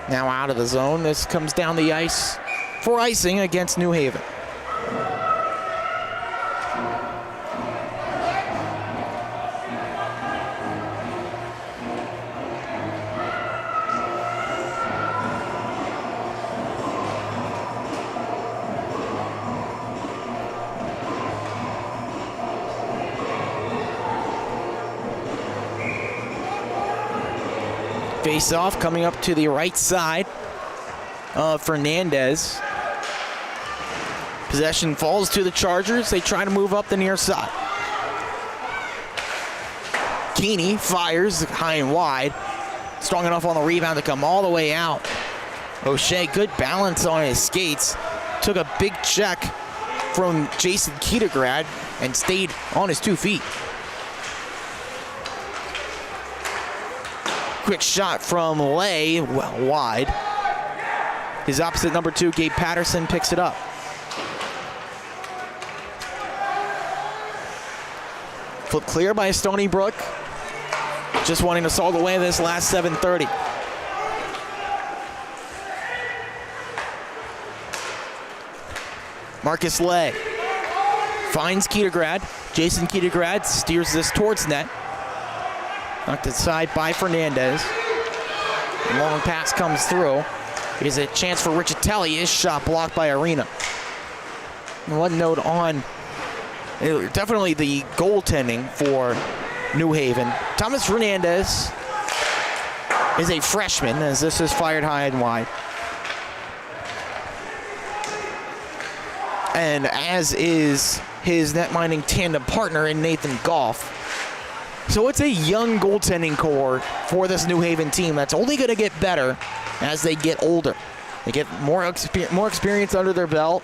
Now out of the zone. This comes down the ice for icing against New Haven. Face-off coming up to the right side of Fernandez. Possession falls to the Chargers. They try to move up the near side. Keeney fires high and wide. Strong enough on the rebound to come all the way out. O'Shea, good balance on his skates. Took a big check from Jason Kitagrad and stayed on his 2 feet. Quick shot from Lay, well, wide. His opposite number 2, Gabe Patterson, picks it up. Flip clear by Stony Brook. Just wanting to solve away this last 7:30. Marcus Lay finds Ketegrad. Jason Ketegrad steers this towards net. Knocked aside by Fernandez. Long pass comes through. Here's a chance for Riccitelli. His shot blocked by Arena. One note on definitely the goaltending for New Haven. Thomas Fernandez is a freshman as this is fired high and wide. And as is his net-minding tandem partner in Nathan Goff. So it's a young goaltending core for this New Haven team that's only going to get better as they get older. They get more experience under their belt.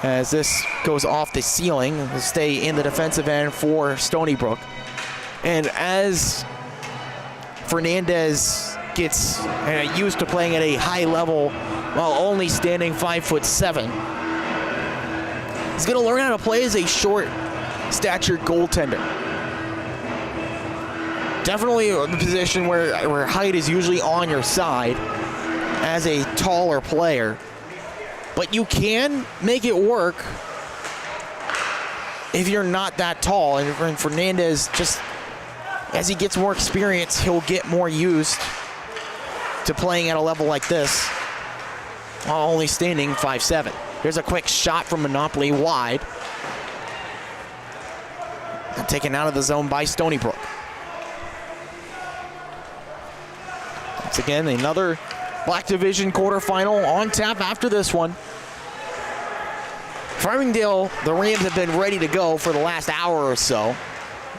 As this goes off the ceiling, they'll stay in the defensive end for Stony Brook. And as Fernandez gets used to playing at a high level while only standing 5'7", he's going to learn how to play as a short-statured goaltender. Definitely a position where height is usually on your side as a taller player. But you can make it work if you're not that tall. And Fernandez, just as he gets more experience, he'll get more used to playing at a level like this while only standing 5'7". Here's a quick shot from Monopoly wide. And taken out of the zone by Stony Brook. Once again, another Black Division quarterfinal on tap after this one. Farmingdale, the Rams have been ready to go for the last hour or so.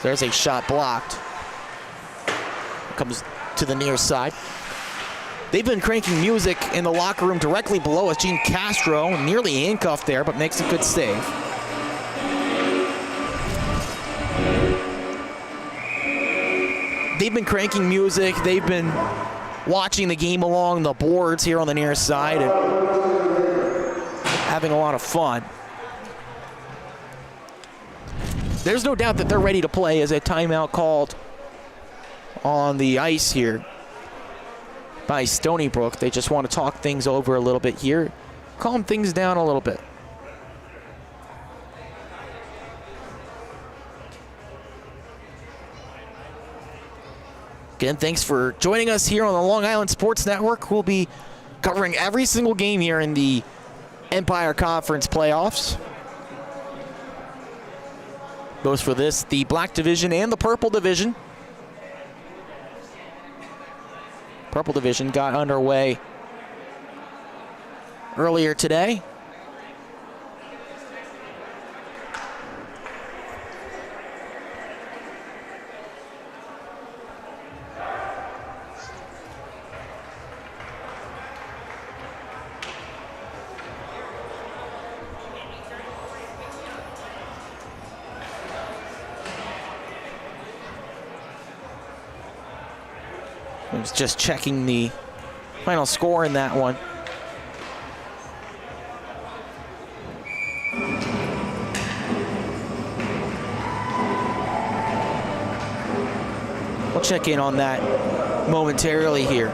There's a shot blocked. Comes to the near side. They've been cranking music in the locker room directly below us. Gene Castro nearly handcuffed there, but makes a good save. They've been cranking music. They've been watching the game along the boards here on the near side and having a lot of fun. There's no doubt that they're ready to play as a timeout called on the ice here by Stony Brook. They just want to talk things over a little bit here, calm things down a little bit. Again, thanks for joining us here on the Long Island Sports Network. We'll be covering every single game here in the Empire Conference playoffs. Both for this, the Black Division and the Purple Division. Purple Division got underway earlier today. I was just checking the final score in that one. We'll check in on that momentarily here.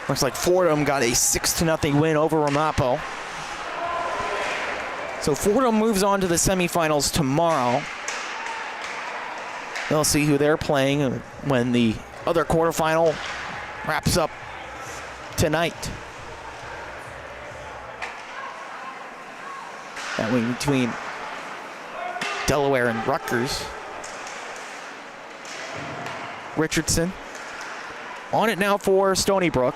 Looks like Fordham got a 6-0 win over Ramapo. So Fordham moves on to the semifinals tomorrow. They'll see who they're playing when the other quarterfinal wraps up tonight. That wing between Delaware and Rutgers. Richardson on it now for Stony Brook.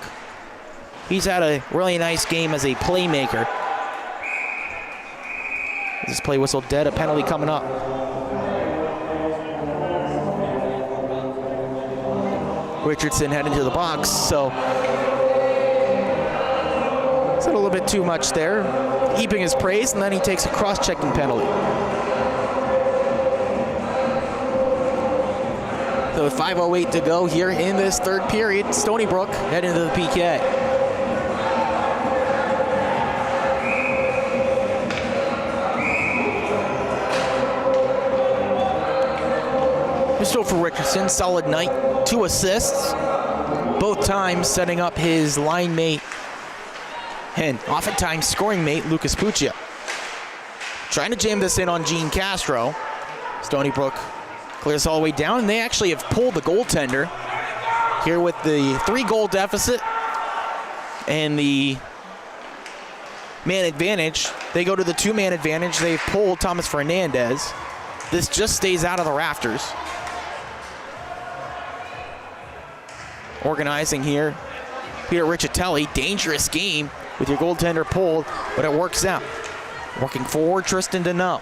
He's had a really nice game as a playmaker. This play whistle dead, a penalty coming up. Richardson heading to the box, so it's a little bit too much there. Heaping his praise, and then he takes a cross-checking penalty. So with 5:08 to go here in this third period, Stony Brook heading into the PK. Christopher Richardson, solid night, 2 assists, both times setting up his line mate and oftentimes scoring mate, Lucas Puccia. Trying to jam this in on Gene Castro. Stony Brook clears all the way down, and they actually have pulled the goaltender here with the 3-goal deficit and the man advantage. They go to the 2-man advantage. They've pulled Thomas Fernandez. This just stays out of the rafters. Organizing here, Peter Riccitelli. Dangerous game with your goaltender pulled, but it works out. Working forward, Tristan Deneau.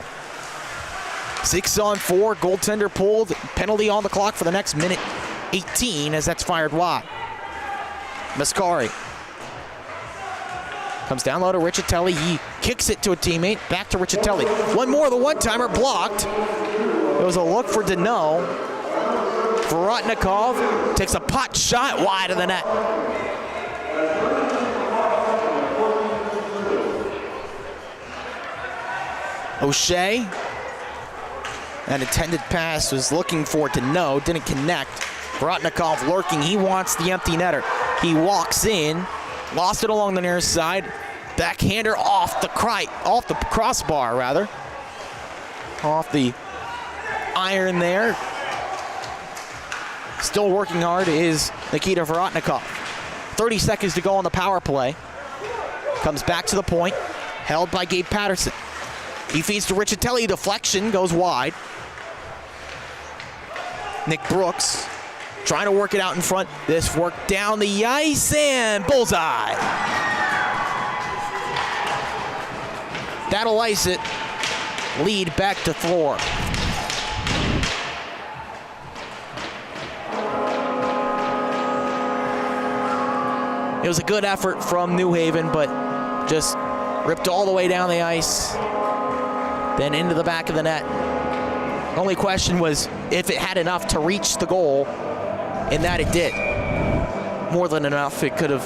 6-on-4, goaltender pulled, penalty on the clock for the next minute 18 as that's fired wide. Mascari comes down low to Riccitelli. He kicks it to a teammate, back to Riccitelli. One more, the one-timer blocked. It was a look for Deneau. Vorotnikov takes a pot shot wide of the net. O'Shea, an intended pass, was looking for Deneau, didn't connect. Vorotnikov lurking, he wants the empty netter. He walks in, lost it along the near side, backhander off the crossbar rather. Off the iron there. Still working hard is Nikita Vorotnikov. 30 seconds to go on the power play. Comes back to the point, held by Gabe Patterson. He feeds to Riccitelli, deflection goes wide. Nick Brooks trying to work it out in front. This work down the ice and bullseye. That'll ice it. Lead back to 4. It was a good effort from New Haven, but just ripped all the way down the ice, then into the back of the net. The only question was if it had enough to reach the goal, and that it did. More than enough. It could have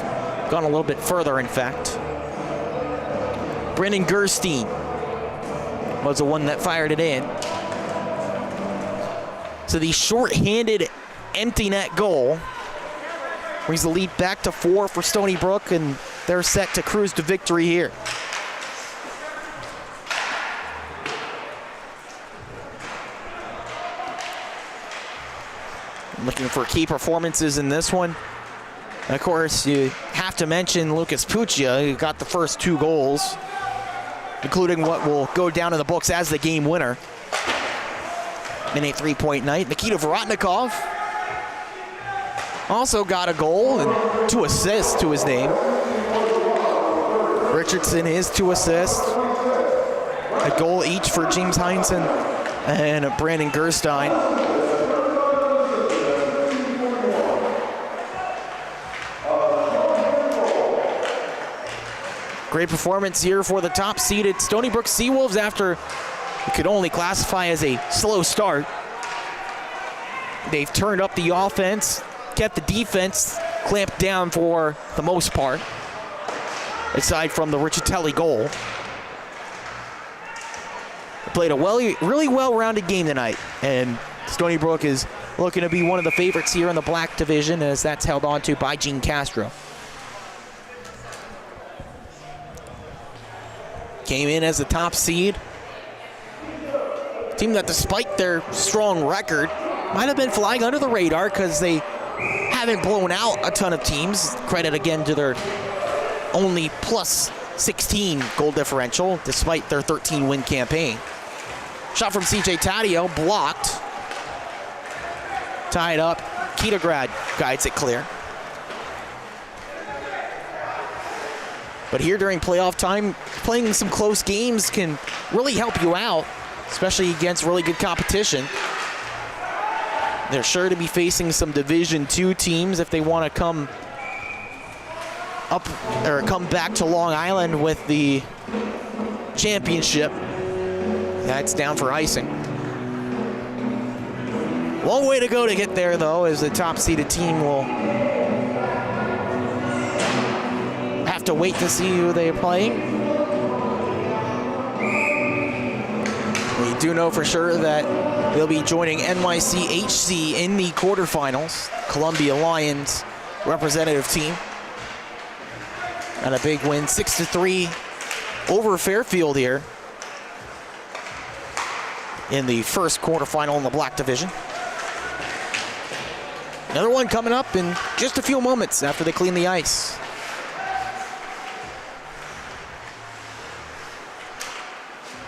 gone a little bit further, in fact. Brendan Gerstein was the one that fired it in. So the short-handed empty net goal brings the lead back to 4 for Stony Brook, and they're set to cruise to victory here. Looking for key performances in this one. And of course, you have to mention Lucas Puccia, who got the first 2 goals, including what will go down in the books as the game winner in a 3-point night. Nikita Vorotnikov also got a goal and 2 assists to his name. Richardson is 2 assists. A goal each for James Heinsohn and Brandon Gerstein. Great performance here for the top-seeded Stony Brook Seawolves after it could only classify as a slow start. They've turned up the offense, kept the defense clamped down for the most part, aside from the Riccitelli goal. They played a really well-rounded game tonight, and Stony Brook is looking to be one of the favorites here in the Black Division, as that's held on to by Gene Castro. Came in as the top seed. Team that, despite their strong record, might have been flying under the radar because they haven't blown out a ton of teams. Credit again to their only plus 16 goal differential, despite their 13-win campaign. Shot from CJ Taddeo, blocked. Tied up. Kitograd guides it clear. But here during playoff time, playing some close games can really help you out, especially against really good competition. They're sure to be facing some Division II teams if they want to come up or come back to Long Island with the championship. That's down for icing. Long way to go to get there, though, as the top-seeded team will have to wait to see who they're playing. We do know for sure that they'll be joining NYCHC in the quarterfinals. Columbia Lions representative team. And a big win, 6-3 over Fairfield here in the first quarterfinal in the Black Division. Another one coming up in just a few moments after they clean the ice.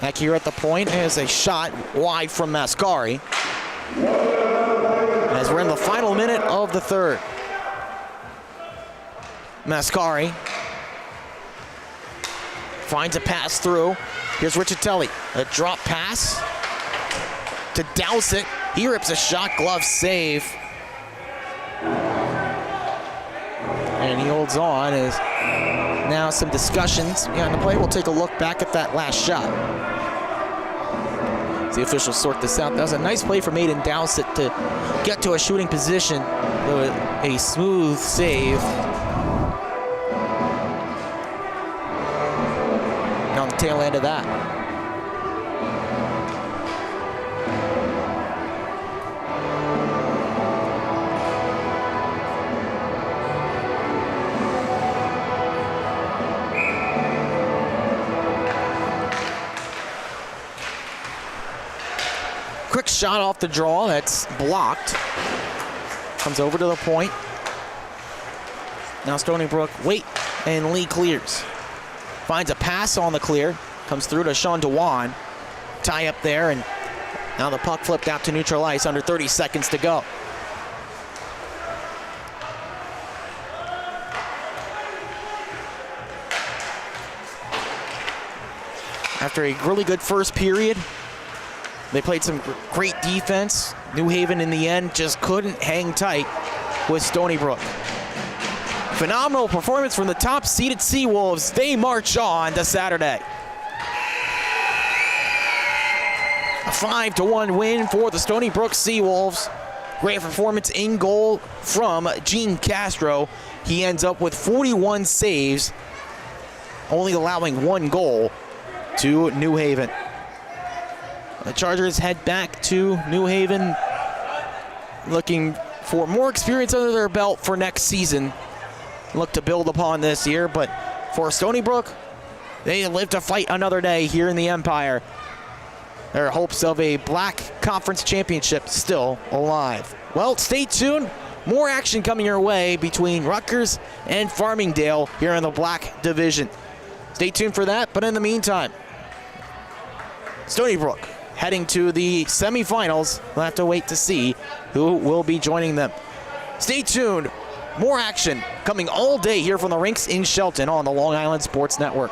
Back here at the point is a shot wide from Mascari. As we're in the final minute of the third. Mascari finds a pass through. Here's Riccitelli. A drop pass to Dowsett. He rips a shot, glove save. And he holds on as now some discussions behind the play. We'll take a look back at that last shot. As the officials sort this out. That was a nice play from Aiden Dowsett to get to a shooting position. A smooth save. On the tail end of that. Quick shot off the draw, that's blocked. Comes over to the point. Now Stony Brook, wait, and Lee clears. Finds a pass on the clear, comes through to Sean Dewan. Tie up there, and now the puck flipped out to neutral ice, under 30 seconds to go. After a really good first period, they played some great defense. New Haven in the end just couldn't hang tight with Stony Brook. Phenomenal performance from the top-seeded Seawolves. They march on to Saturday. A 5-1 win for the Stony Brook Seawolves. Great performance in goal from Gene Castro. He ends up with 41 saves, only allowing 1 goal to New Haven. The Chargers head back to New Haven, looking for more experience under their belt for next season. Look to build upon this year, but for Stony Brook, they live to fight another day here in the Empire. Their hopes of a Black Conference Championship still alive. Well, stay tuned. More action coming your way between Rutgers and Farmingdale here in the Black Division. Stay tuned for that, but in the meantime, Stony Brook heading to the semifinals. We'll have to wait to see who will be joining them. Stay tuned. More action coming all day here from the rinks in Shelton on the Long Island Sports Network.